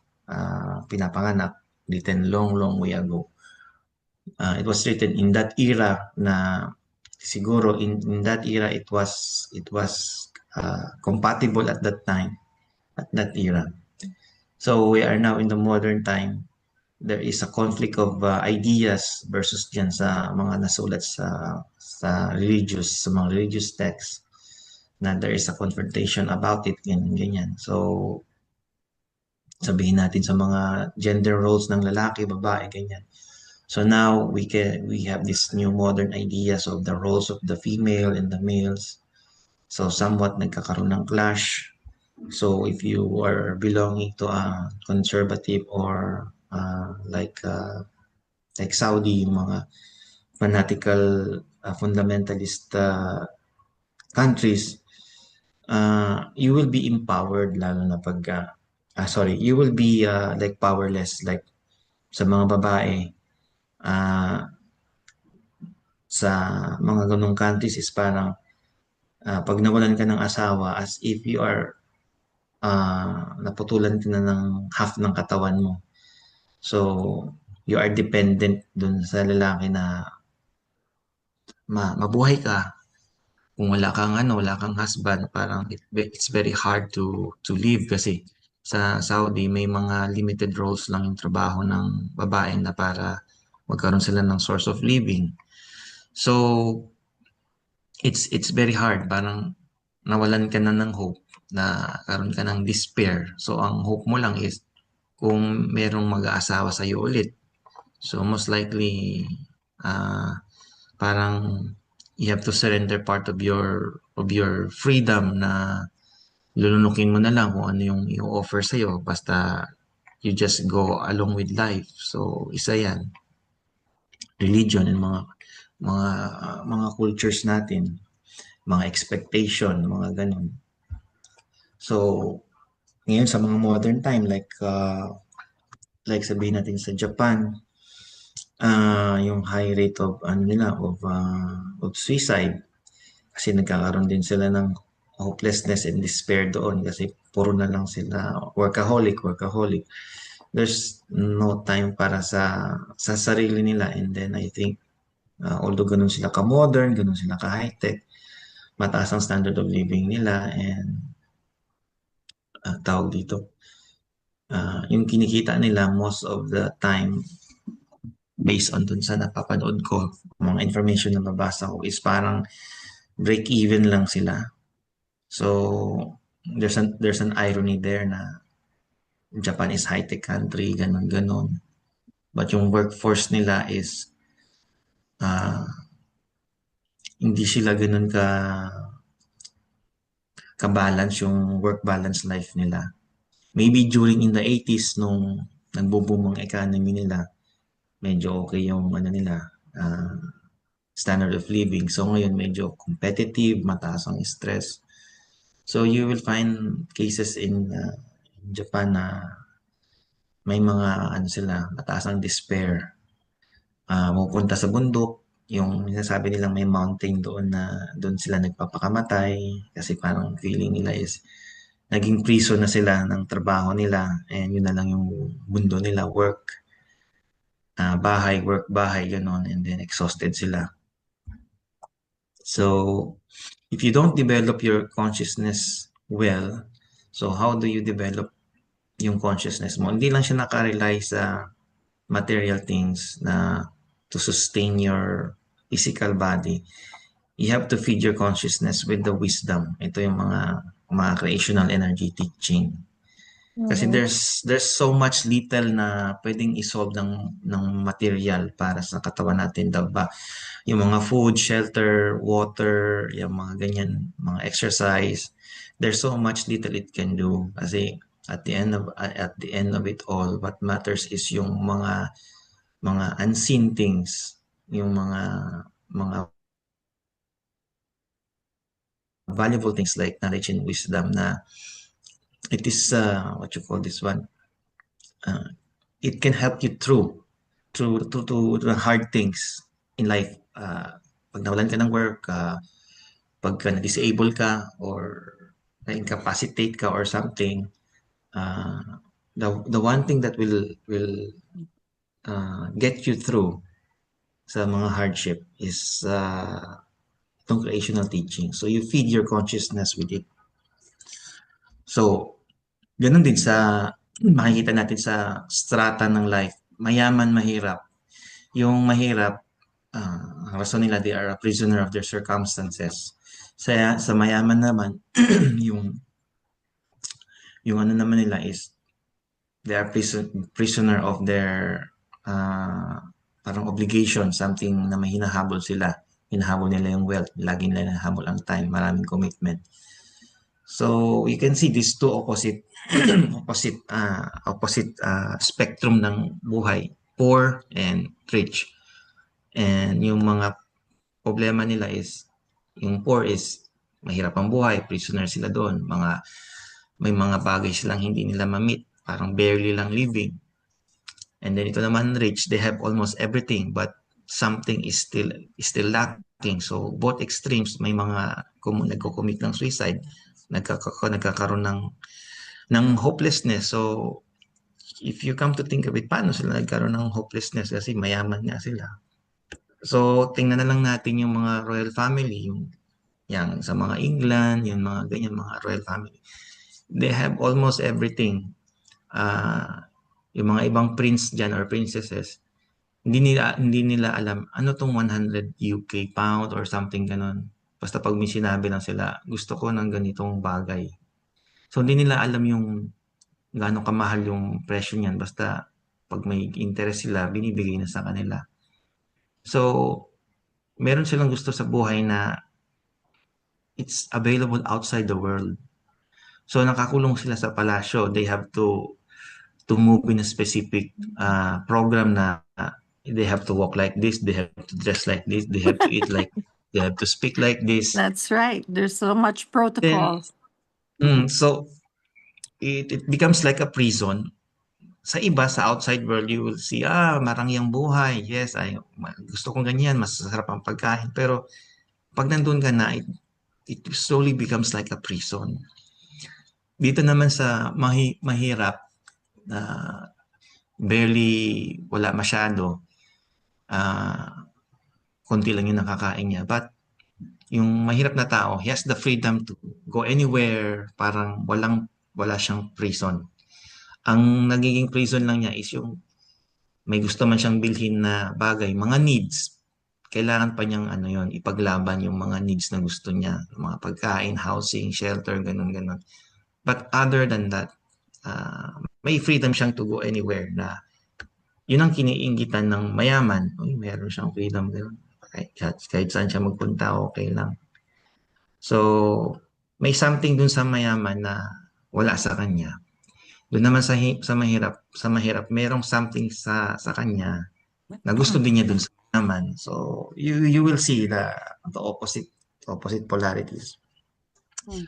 pinapanganak, written long way ago. It was written in that era na siguro in that era it was compatible at that time, at that era. So we are now in the modern time. There is a conflict of ideas versus dyan sa mga nasulat sa mga religious texts, na there is a confrontation about it, ganyan. So sabihin natin sa mga gender roles ng lalaki, babae, ganyan. So now we have this new modern ideas of the roles of the female and the males. So somewhat nagkakaroon ng clash. So if you are belonging to a conservative or like Saudi, yung mga fanatical fundamentalist countries, you will be empowered, lalo na pag you will be like powerless, like sa mga babae. Sa mga ganong countries is parang pag nawalan ka ng asawa, as if you are naputulan ka na ng half ng katawan mo. So you are dependent dun sa lalaki na mabuhay ka. Kung wala kang husband, parang it's very hard to live, kasi sa Saudi may mga limited roles lang yung trabaho ng babae na para magkaroon sila ng source of living. So it's very hard, parang nawalan ka na ng hope, na karoon ka ng despair. So ang hope mo lang is kung merong mag-aasawa sa iyo ulit. So most likely parang you have to surrender part of your freedom, na lulunukin mo na lang kung ano yung i-offer sa iyo, basta you just go along with life. So isa yan, religion and mga cultures natin, mga expectation, mga ganun. So, ngayon sa mga modern time, like sabihin natin sa Japan, yung high rate of of suicide kasi nagkakaroon din sila ng hopelessness and despair doon kasi puro na lang sila workaholic. There's no time para sa sarili nila, and then I think although ganun sila ka-modern, ganun sila ka-high-tech, mataas ang standard of living nila, and tawag dito, yung kinikita nila most of the time based on dun sa napapanood ko, mga information na nababasa ko is parang break even lang sila. So there's an irony there na Japan is high-tech country, ganun. But yung workforce nila is hindi sila ganun ka-balance yung work-balance life nila. Maybe during in the 80s nung nagbo-boom ang economy nila, medyo okay yung standard of living. So ngayon medyo competitive, mataas ang stress. So you will find cases in Japan na may mga mataas ang despair. Pupunta sa bundok, yung sinasabi nilang may mountain doon na doon sila nagpapakamatay kasi parang feeling nila is naging prison na sila ng trabaho nila, and yun na lang yung mundo nila, work, bahay, work, bahay, gano'n, and then exhausted sila. So if you don't develop your consciousness well, so how do you develop yung consciousness mo? Hindi lang siya nakarely sa material things na to sustain your physical body. You have to feed your consciousness with the wisdom. Ito yung mga creational energy teaching. Kasi there's so much little na pwedeng isolve ng material para sa katawan natin, diba? Yung mga food, shelter, water, yung mga ganyan, mga exercise, there's so much little it can do. Kasi at the end of it all, what matters is yung mga unseen things, yung mga valuable things like knowledge and wisdom na it is what you call this one, it can help you through to the hard things in life. Pag nawalan ka ng work, pagka na-disable ka or na-incapacitate ka or something, the one thing that will get you through sa mga hardship is itong creational teaching. So you feed your consciousness with it. So ganun din sa makikita natin sa strata ng life, mayaman, mahirap. Yung mahirap, ang rason nila, they are a prisoner of their circumstances. Sa mayaman naman, yung naman nila is they are prisoner of their parang obligation, something na may hinahabol sila. Hinahabol nila yung wealth, lagi nila hinahabol ang time, maraming commitment. So you can see these two opposite spectrum ng buhay, poor and rich. And yung mga problema nila is, yung poor is mahirap ang buhay, prisoner sila doon, may mga bagay silang hindi nila ma-meet, parang barely lang living. And then ito naman rich, they have almost everything but something is still lacking. So both extremes, may mga nagko-commit ng suicide, nagkakaroon ng hopelessness. So if you come to think of it, paano sila nagkaroon ng hopelessness? Kasi mayaman nga sila. So tingnan na lang natin yung mga royal family, yung sa mga England, yung mga ganyan, mga royal family. They have almost everything. Yung mga ibang prince dyan or princesses, hindi nila alam ano tong 100 UK pound or something ganon. Basta pag may sinabi lang sila, gusto ko ng ganitong bagay. So hindi nila alam yung gaano kamahal yung presyo niyan. Basta pag may interest sila, binibigay na sa kanila. So meron silang gusto sa buhay na it's available outside the world. So nakakulong sila sa palasyo. They have to move in a specific program na they have to walk like this, they have to dress like this, they have to eat like, they have to speak like this. That's right. There's so much protocol. So it becomes like a prison. Sa iba, sa outside world, you will see, marami ang buhay. Yes, gusto kong ganyan, mas sarap ang pagkain. Pero pag nandun ka na, it slowly becomes like a prison. Dito naman sa mahirap, na barely, wala masyado, konti lang yung nakakain niya. But yung mahirap na tao, he has the freedom to go anywhere, parang wala siyang prison. Ang nagiging prison lang niya is yung may gusto man siyang bilhin na bagay, mga needs. Kailangan pa niyang ipaglaban yung mga needs na gusto niya, mga pagkain, housing, shelter, ganun. But other than that, may freedom siyang to go anywhere na yun ang kiniinggitan ng mayaman. Uy, meron siyang freedom ganun. Kahit saan siya magpunta, okay lang. So, may something dun sa mayaman na wala sa kanya. Doon naman sa mahirap, merong something sa kanya na gusto din niya dun sa mayaman. So, you will see the opposite polarities.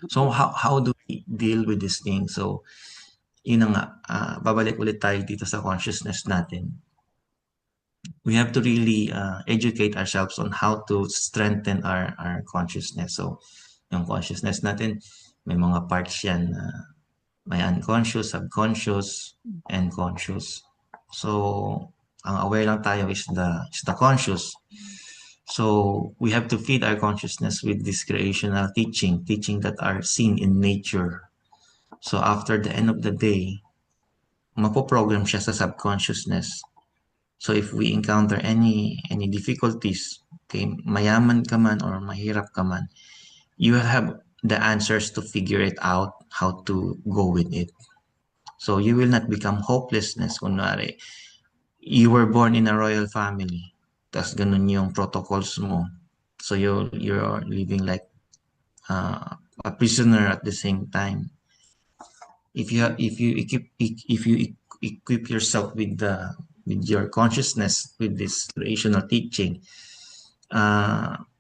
So, how do we deal with this thing? So, yun na nga, babalik ulit tayo dito sa consciousness natin. We have to really educate ourselves on how to strengthen our consciousness. So, yung consciousness natin, may mga parts yan na may unconscious, subconscious, and conscious. So, ang aware lang tayo is the conscious. So, we have to feed our consciousness with this creational teaching that are seen in nature. So, after the end of the day, mapoprogram siya sa subconsciousness. So, if we encounter any difficulties, okay, mayaman ka man or mahirap ka man, you have the answers to figure it out, how to go with it. So you will not become hopelessness. Kunwari, you were born in a royal family, tas ganun yung protocols mo. So you're living like a prisoner at the same time. If you equip yourself with your consciousness with this creational teaching,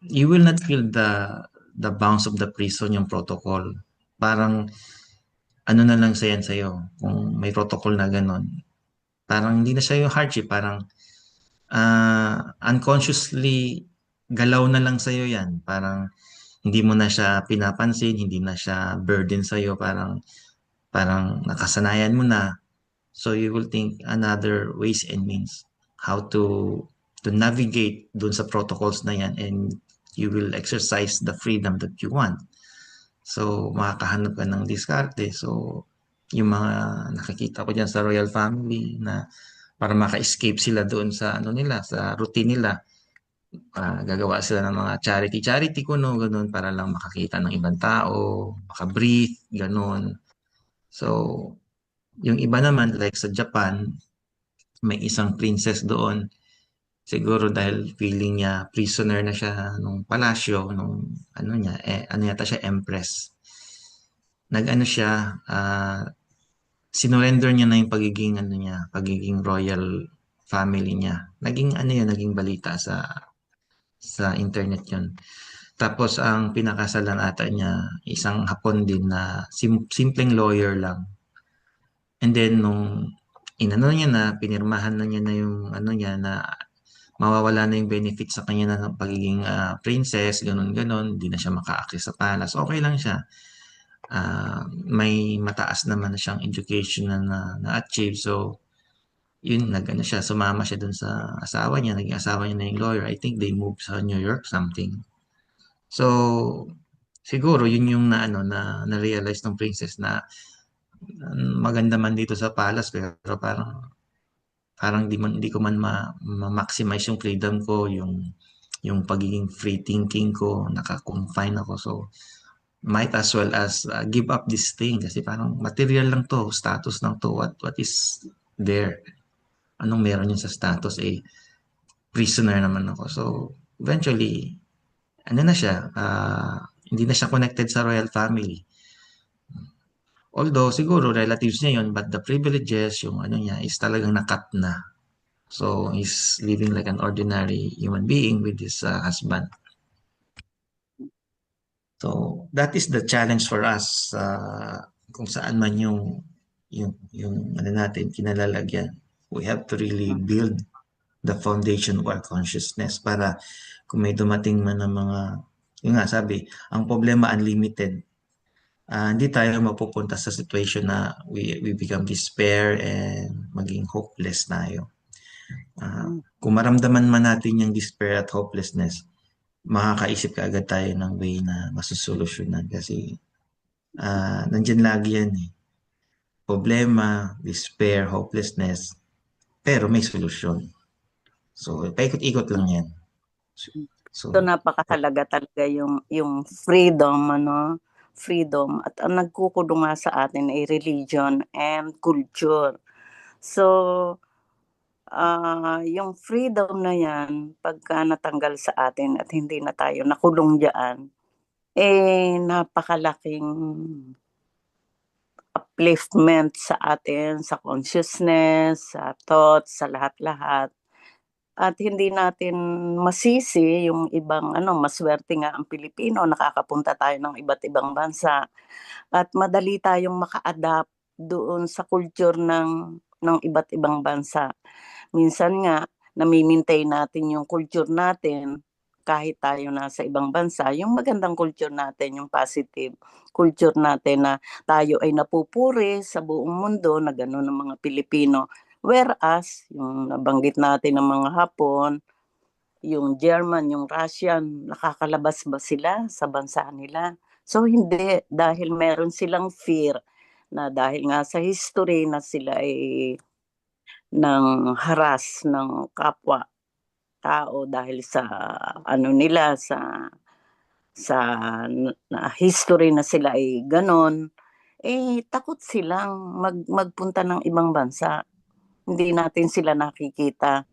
you will not feel the bounds of the prison, yung protocol. Parang ano na lang sa'yo kung may protocol na ganun. Parang hindi na siya yung hardship, parang unconsciously galaw na lang sa'yo yan. Parang hindi mo na siya pinapansin, hindi na siya burden sa'yo, parang nakasanayan mo na. So you will think another ways and means how to navigate dun sa protocols na yan, and you will exercise the freedom that you want. So, makakahanap ka ng diskarte. So, yung mga nakikita ko dyan sa royal family na para maka-escape sila doon sa sa routine nila, gagawa sila ng mga charity kuno, ganun, para lang makakita ng ibang tao, maka-breathe, ganun. So, yung iba naman, like sa Japan, may isang princess doon. Siguro dahil feeling niya prisoner na siya nung palasyo, nung yata siya, empress. Siya, sinurrender niya na yung pagiging royal family niya. Naging balita sa internet yun. Tapos ang pinakasalan ata niya, isang Hapon din na simpleng lawyer lang. And then nung pinirmahan na niya na yung niya na mawawala na yung benefit sa kanya ng pagiging princess, ganun, hindi na siya maka-access sa palace. Okay lang siya. May mataas naman na siyang education na na-achieve. So, yun, siya, sumama siya dun sa asawa niya, naging asawa niya na yung lawyer. I think they moved sa New York, something. So, siguro, yun yung na-realize ng princess na maganda man dito sa palace, pero parang hindi ko man ma-maximize yung freedom ko, yung pagiging free thinking ko, naka-confine ako. So, might as well as give up this thing kasi parang material lang to, status lang to. What is there? Anong meron yun sa status? Prisoner naman ako. So, eventually, na siya, hindi na siya connected sa royal family. Although, siguro, relatives niya yun, but the privileges, yung niya, is talagang nakat na. So, he's living like an ordinary human being with his husband. So, that is the challenge for us, kung saan man yung ano natin, kinalalagyan. We have to really build the foundation of our consciousness para kung may dumating man ng mga, yung nga sabi, ang problema unlimited. Hindi tayo mapupunta sa situation na we become despair and maging hopeless tayo. Kung maramdaman man natin yung despair at hopelessness, makakaisip ka agad tayo ng way na masusolusyonan kasi nandyan lagi yan eh. Problema, despair, hopelessness, pero may solusyon. So, paikot-ikot lang yan. So napakahalaga talaga yung freedom, freedom, at ang nagkukulong nga sa atin ay religion and culture. So yung freedom na yan, pagka natanggal sa atin at hindi na tayo nakulong diyan, napakalaking upliftment sa atin, sa consciousness, sa thoughts, sa lahat-lahat. At hindi natin masisi yung ibang maswerte nga ang Pilipino, nakakapunta tayo ng iba't ibang bansa at madali tayong maka-adapt doon sa culture ng iba't ibang bansa. Minsan nga nami-maintain natin yung culture natin kahit tayo nasa ibang bansa, yung magandang culture natin, yung positive culture natin na tayo ay napupuri sa buong mundo na gano'n ng mga Pilipino. Whereas, yung nabanggit natin ng mga Hapon, yung German, yung Russian, nakakalabas ba sila sa bansa nila? So hindi, dahil meron silang fear na dahil nga sa history na sila ay ng haras ng kapwa tao dahil sa nila sa history na sila ay ganon, takot silang magpunta ng ibang bansa. Hindi natin sila nakikita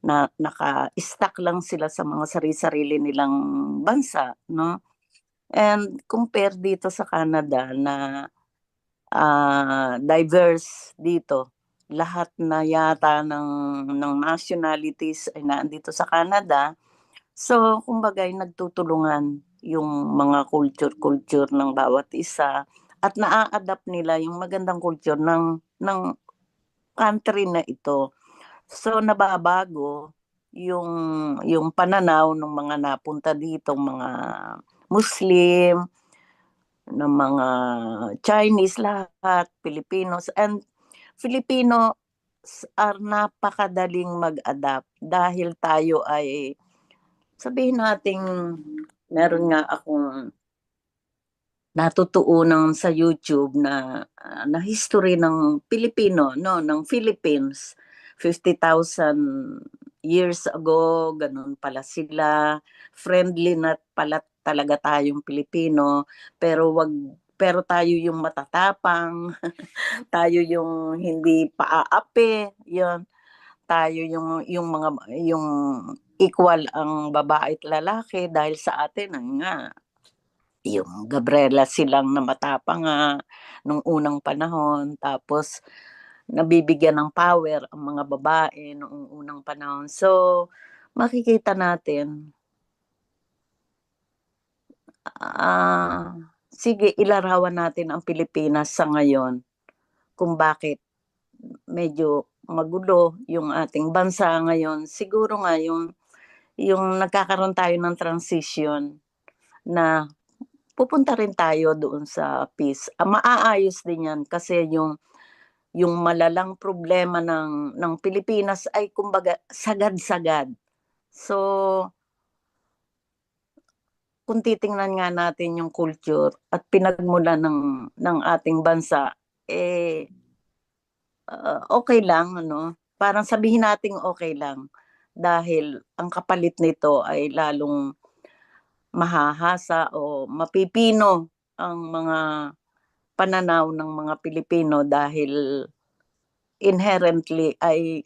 na naka-stuck lang sila sa mga sarili-sarili nilang bansa, no? And compare dito sa Canada na diverse dito. Lahat na yata ng nationalities ay nandito sa Canada. So, kumbaga nagtutulungan yung mga culture ng bawat isa at naa-adapt nila yung magandang culture ng country na ito. So nababago yung pananaw ng mga napunta dito, mga Muslim, ng mga Chinese, lahat, Filipinos, and Filipino are napakadaling mag-adapt dahil tayo ay sabihin nating meron nga akong natutuunan sa YouTube na history ng Pilipino, ng Philippines 50,000 years ago, ganun pala sila, friendly na pala talaga tayong Pilipino, pero tayo yung matatapang, tayo yung hindi paaapi, yon, tayo yung equal ang babae at lalaki dahil sa atin nga yung Gabriela silang na matapang nga nung unang panahon, tapos nabibigyan ng power ang mga babae noong unang panahon. So makikita natin, sige, ilarawan natin ang Pilipinas sa ngayon kung bakit medyo magulo yung ating bansa ngayon. Siguro nga yung nagkakaroon tayo ng transition na pupunta rin tayo doon sa peace. Maaayos din yan kasi yung malalang problema ng Pilipinas ay kumbaga sagad-sagad. So kung titingnan nga natin yung culture at pinagmula ng ating bansa, okay lang, parang sabihin nating okay lang dahil ang kapalit nito ay lalong mahahasa o mapipino ang mga pananaw ng mga Pilipino dahil inherently ay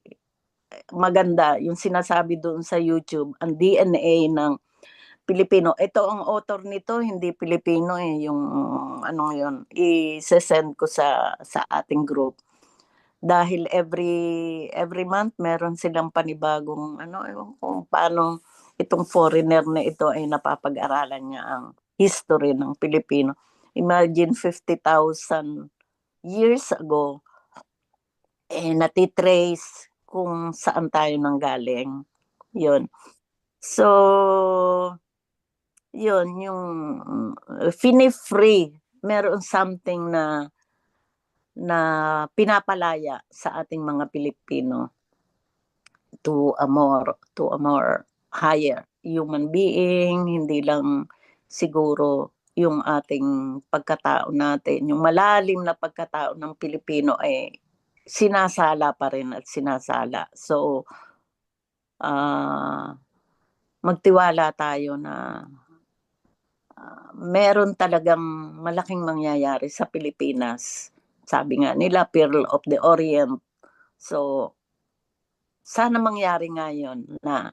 maganda yung sinasabi doon sa YouTube, ang DNA ng Pilipino. Ito ang author nito, hindi Pilipino yung yun, i-send ko sa ating group. Dahil every month meron silang panibagong kung paano itong foreigner na ito ay napapag-aralan niya ang history ng Pilipino. Imagine 50,000 years ago, natitrace kung saan tayo nanggaling. Yun. So, yun, yung fini-free, meron something na pinapalaya sa ating mga Pilipino to a more higher human being, hindi lang siguro yung ating pagkatao natin, yung malalim na pagkatao ng Pilipino ay sinasala pa rin at sinasala. So, magtiwala tayo na meron talagang malaking mangyayari sa Pilipinas. Sabi nga nila, Pearl of the Orient. So, sana mangyari ngayon na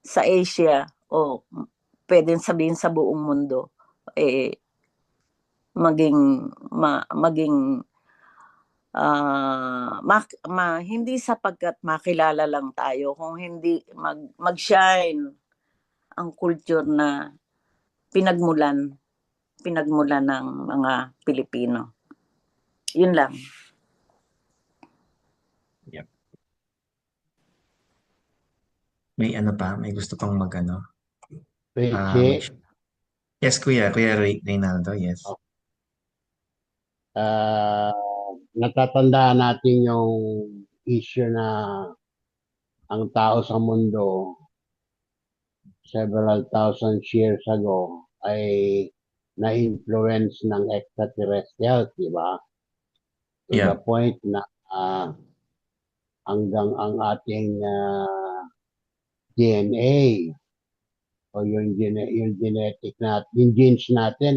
sa Asia o pwedeng sabihin sa buong mundo, maging hindi sapagkat makilala lang tayo, kung hindi mag-shine ang culture na pinagmulan ng mga Pilipino. Yun lang. May ano pa? May gusto pang mag-ano? Richie, Yes, Kuya Reynaldo, yes. natatandaan natin yung issue na ang tao sa mundo several thousand years ago ay na-influence ng extraterrestrials, di ba? To the Yeah. point na hanggang ang ating DNA o yung genetic natin, yung genes natin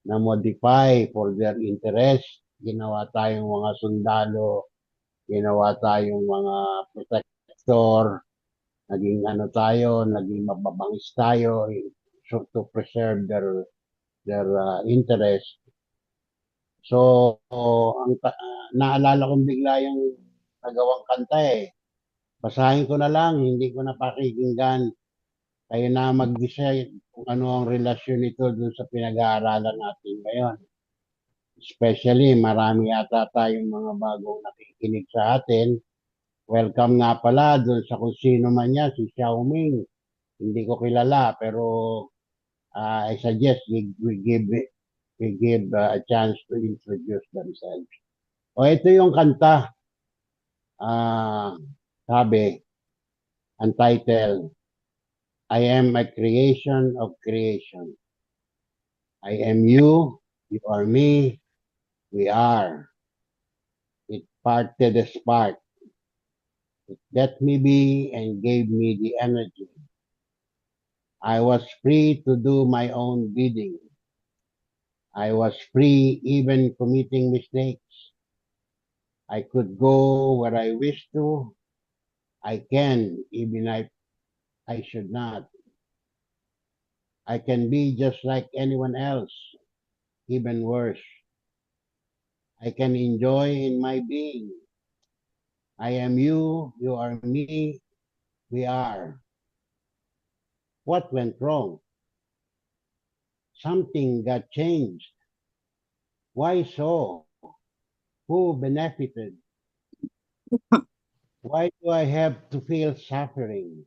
na-modify for their interest. Ginawa tayong mga sundalo, ginawa tayong mga protector, naging naging mababangis tayo to preserve their interest. So, naalala kong bigla yung nagawang kanta Basahin ko na lang, hindi ko na pakikinggan. Kayo na mag-decide kung ano ang relasyon nito dun sa pinag-aaralan natin ngayon. Especially, marami yata tayong mga bagong nakikinig sa atin. Welcome nga pala dun sa kung sino man yan, si Xiaoming. Hindi ko kilala, pero I suggest we give a chance to introduce themselves. Ito yung kanta. Sabi, ang title, I am a creation of creation. I am you are me, we are. It parted the spark. It let me be and gave me the energy. I was free to do my own bidding. I was free even committing mistakes. I could go where I wish to. I can, even if I should not. I can be just like anyone else, even worse. I can enjoy in my being. I am you are me, we are. What went wrong? Something got changed. Why so? Who benefited? Why do I have to feel suffering?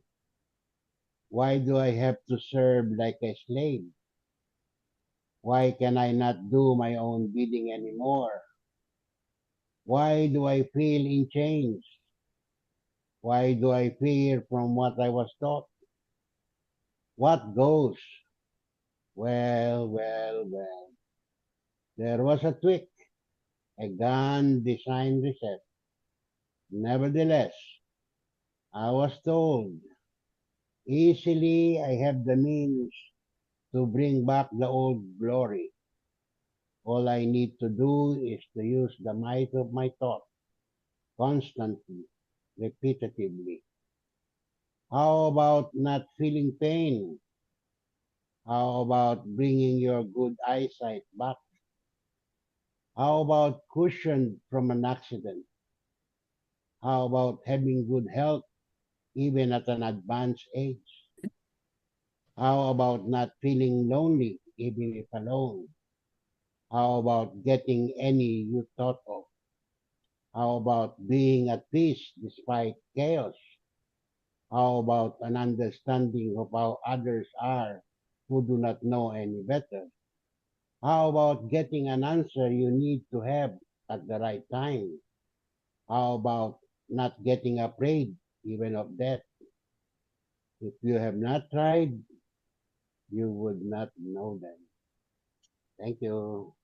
Why do I have to serve like a slave? Why can I not do my own bidding anymore? Why do I feel in chains? Why do I fear from what I was taught? What goes? Well. There was a tweak, a gun design reset. Nevertheless, I was told, easily I have the means to bring back the old glory. All I need to do is to use the might of my thought constantly, repetitively. How about not feeling pain? How about bringing your good eyesight back? How about cushioned from an accident? How about having good health even at an advanced age? How about not feeling lonely even if alone? How about getting any you thought of? How about being at peace despite chaos? How about an understanding of how others are who do not know any better? How about getting an answer you need to have at the right time? How about not getting afraid even of death? If you have not tried, you would not know them. Thank you.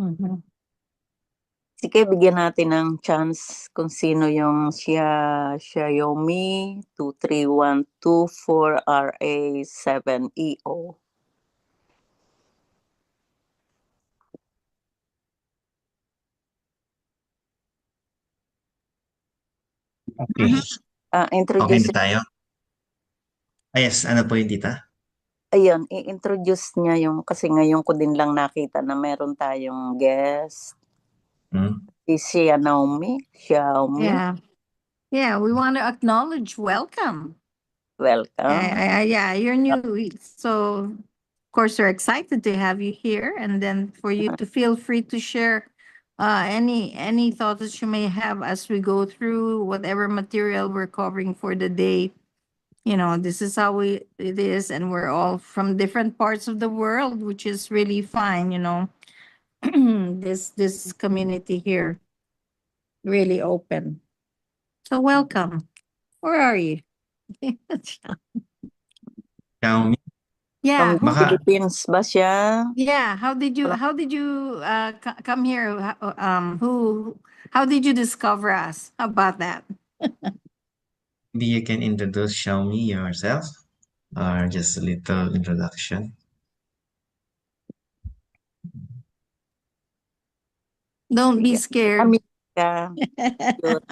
Mhm. Sige, bigyan natin ng chance kung sino yung Xiaomi 23124RA7EO. Okay. Okay Introduce, na tayo? Yes, ano po yung tita? ayun, i-introduce niya yung, kasi ngayon ko din lang nakita na meron tayong guest. Hmm? Si Xiaomi. Yeah. Yeah, we want to acknowledge welcome. Welcome. Yeah, you're new. So, of course, we're excited to have you here and then for you to feel free to share any thoughts that you may have as we go through whatever material we're covering for the day. You know, this is how it is, and we're all from different parts of the world, which is really fine, you know. This community here really open. So welcome. Where are you? Xiaomi? Yeah, From Baka Philippines ba siya? yeah. How did you come here? How did you discover us? How about that? maybe you can introduce Xiaomi yourself or just a little introduction. Don't be Sige. scared. Kami ka. Yun.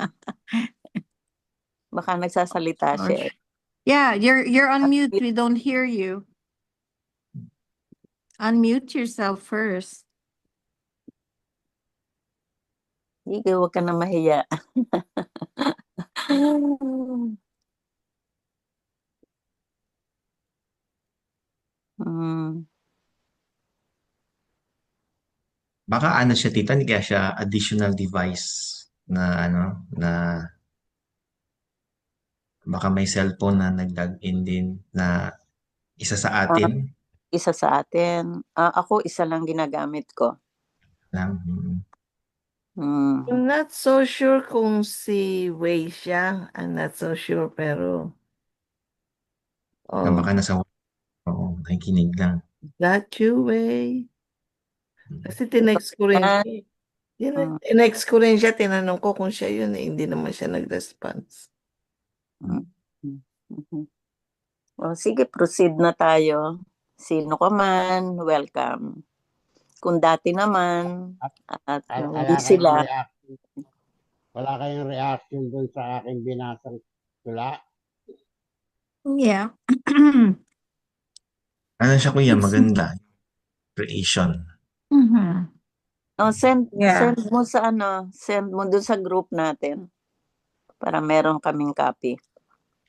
Baka nagsasalita Oh, siya. yeah, you're on mute. We don't hear you. Unmute yourself first. Sige, huwag ka na mahiya. Hmm. Baka ano siya tita, hindi kaya siya additional device na ano, na baka may cellphone na nag-log-in din na isa sa atin Isa sa atin. Ako, isa lang ginagamit ko. lang. Hmm. I'm not so sure kung si Wei siya. I'm not so sure, pero... Na Oh, baka nasa nakikinig lang. got you, Wei. Kasi tinext ko rin Yan. siya. Tinext ko rin siya, tinanong ko kung siya yun, hindi naman siya nag-response. Mhm. O, sige, proceed na tayo. Sino ka man, welcome. Kung dati naman, at hindi sila, Wala kayong reaction dun sa aking binasang tula? Yeah. Ano siya kuya, It's- maganda. Creation. Mhm. send Yeah. mo sa send mo dun sa group natin para meron kaming copy.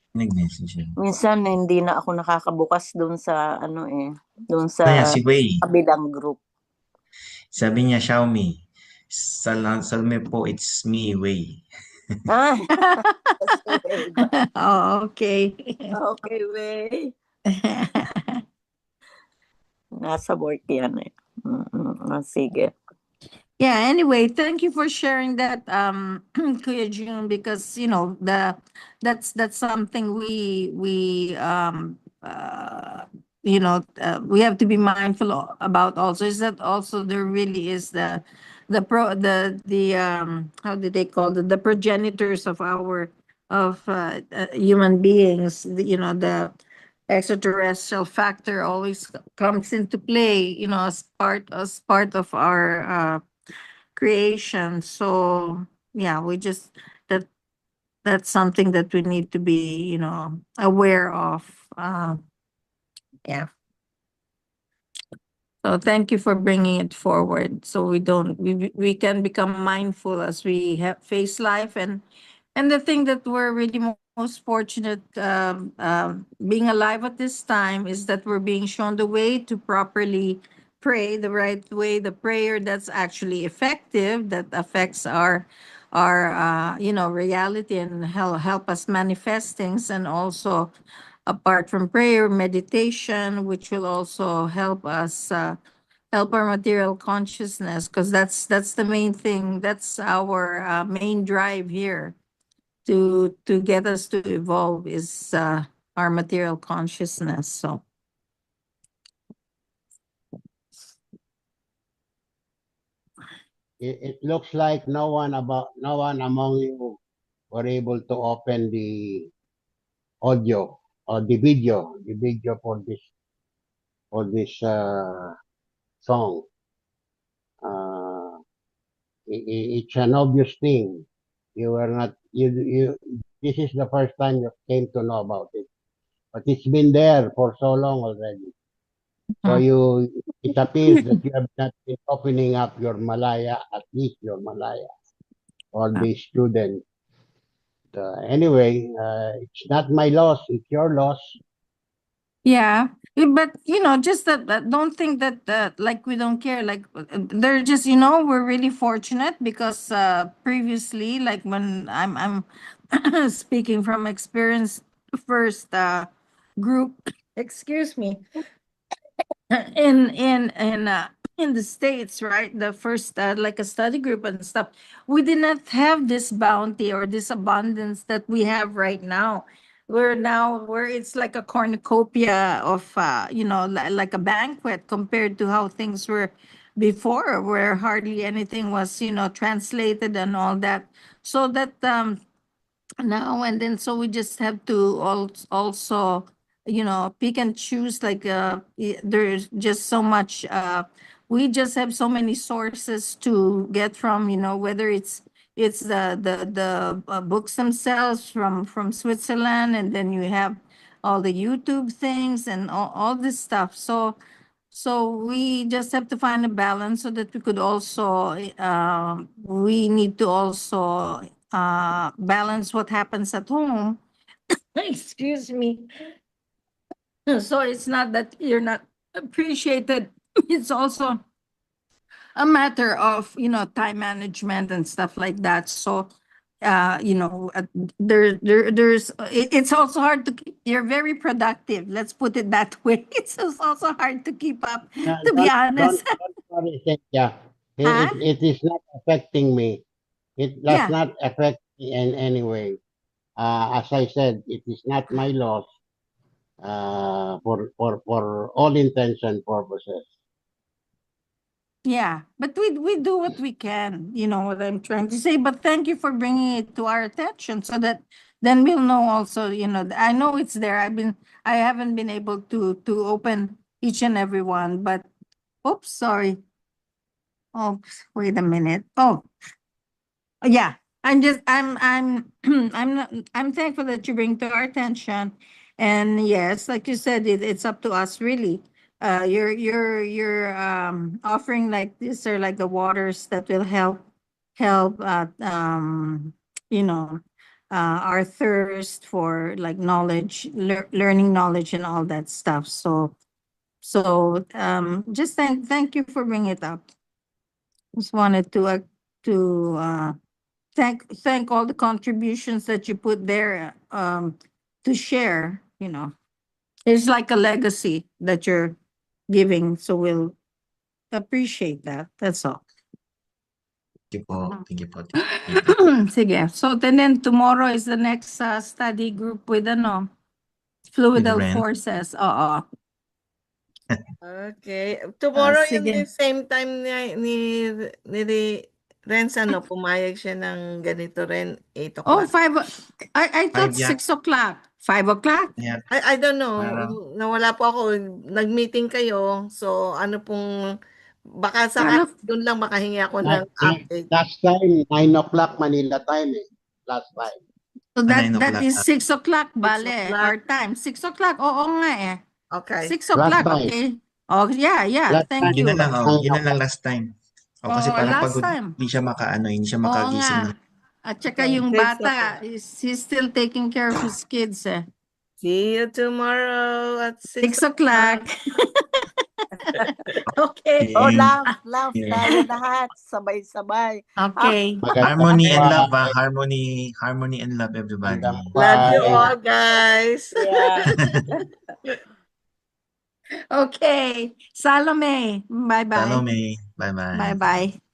Nag-message siya. Minsan hindi na ako nakakabukas dun sa dun sa Kaya si Wei, kabilang group. sabi niya Xiaomi, salme po, it's me, Wei. Ah, si Wei ba? Oh, okay. Okay, Wei. Nasa work yan eh. Sige. Yeah, anyway, thank you for sharing that, Kuya June, because you know that's something we have to be mindful about also is that also there really is the how do they call it, the progenitors of our human beings, the extraterrestrial factor always comes into play, as part of our creation. So yeah, that's something that we need to be, aware of. Yeah. So thank you for bringing it forward, so we can become mindful as we face life. And the thing that we're really most fortunate being alive at this time is that we're being shown the way to properly pray the right way, the prayer that's actually effective, that affects our reality and help us manifest things. And also, apart from prayer, meditation, which will also help us help our material consciousness, because that's the main thing. That's our main drive here to get us to evolve, is our material consciousness. So It looks like no one among you were able to open the audio or the video for this song. It's an obvious thing. You were not you. This is the first time you came to know about it, but it's been there for so long already. So it appears that you have not been opening up your Malaya, at least your Malaya, or the student. Anyway, it's not my loss; it's your loss. yeah, but just that don't think that like we don't care. Like they're just we're really fortunate because previously, like when I'm speaking from experience, first group, excuse me, in the States, right? The first like a study group and stuff, we did not have this bounty or this abundance that we have right now. We're now where it's like a cornucopia of like a banquet compared to how things were before, where hardly anything was translated and all that. So that now and then, so we just have to also pick and choose, like there's just so much we just have so many sources to get from, whether it's the books themselves from Switzerland, and then you have all the YouTube things and all this stuff. So we just have to find a balance so that we could also we need to also balance what happens at home. Excuse me. So it's not that you're not appreciated. It's also a matter of time management and stuff like that. So it's also hard to you're very productive, let's put it that way. It's also hard to keep up, to be honest. Don't worry, Cynthia. Huh? It is not affecting me. It does Yeah. not affect me in any way. As I said, it is not my loss for all intents and purposes. Yeah, but we do what we can, what I'm trying to say. But thank you for bringing it to our attention, so that then we'll know also, I know it's there. I haven't been able to open each and every one, but oops, sorry. Oh, wait a minute. Oh, yeah. I'm thankful that you bring to our attention. And yes, like you said, it's up to us really. You're offering like this, or like the waters that will help you know our thirst for like knowledge, learning knowledge and all that stuff. So just thank you for bringing it up. Just wanted to thank all the contributions that you put there to share. It's like a legacy that you're giving, so we'll appreciate that. That's all. Thank you po. Thank you po. Thank you. Sige. So then tomorrow is the next study group with fluidal Ren. forces. Oo. Okay. Tomorrow yun sige. the same time ni Renz, pumayag siya ng ganito rin, 8 Oh, o'clock. I thought 5 yan. 6 o'clock. 5 o'clock? Yeah. I don't know. Parang- Nawala po ako. Nag-meeting kayo. So, baka doon lang makahingi ako ng update. Last time, 9 o'clock Manila time last time. So 9 that o'clock. is 6 o'clock, 6 bale. o'clock. Our time. 6 o'clock. Oo nga eh. Okay. 6 o'clock, Last time. okay. Oh, yeah, Last thank Yun na you. lang, oh. Yun na lang last time. O kasi Oh, parang last pagod, time. hindi siya hindi siya Oo makagising nga. ng At saka Okay, yung thanks, bata, he's still taking care of his kids eh. See you tomorrow at 6 6 o'clock. Okay. Oh, Game. love Yeah. tayo lahat. Sabay-sabay. Okay. Harmony and love, buhay. harmony and love, everybody. Magandang Love you buhay. all, guys. Yeah. Okay. Salome. Bye-bye. Salome, bye-bye. Bye-bye.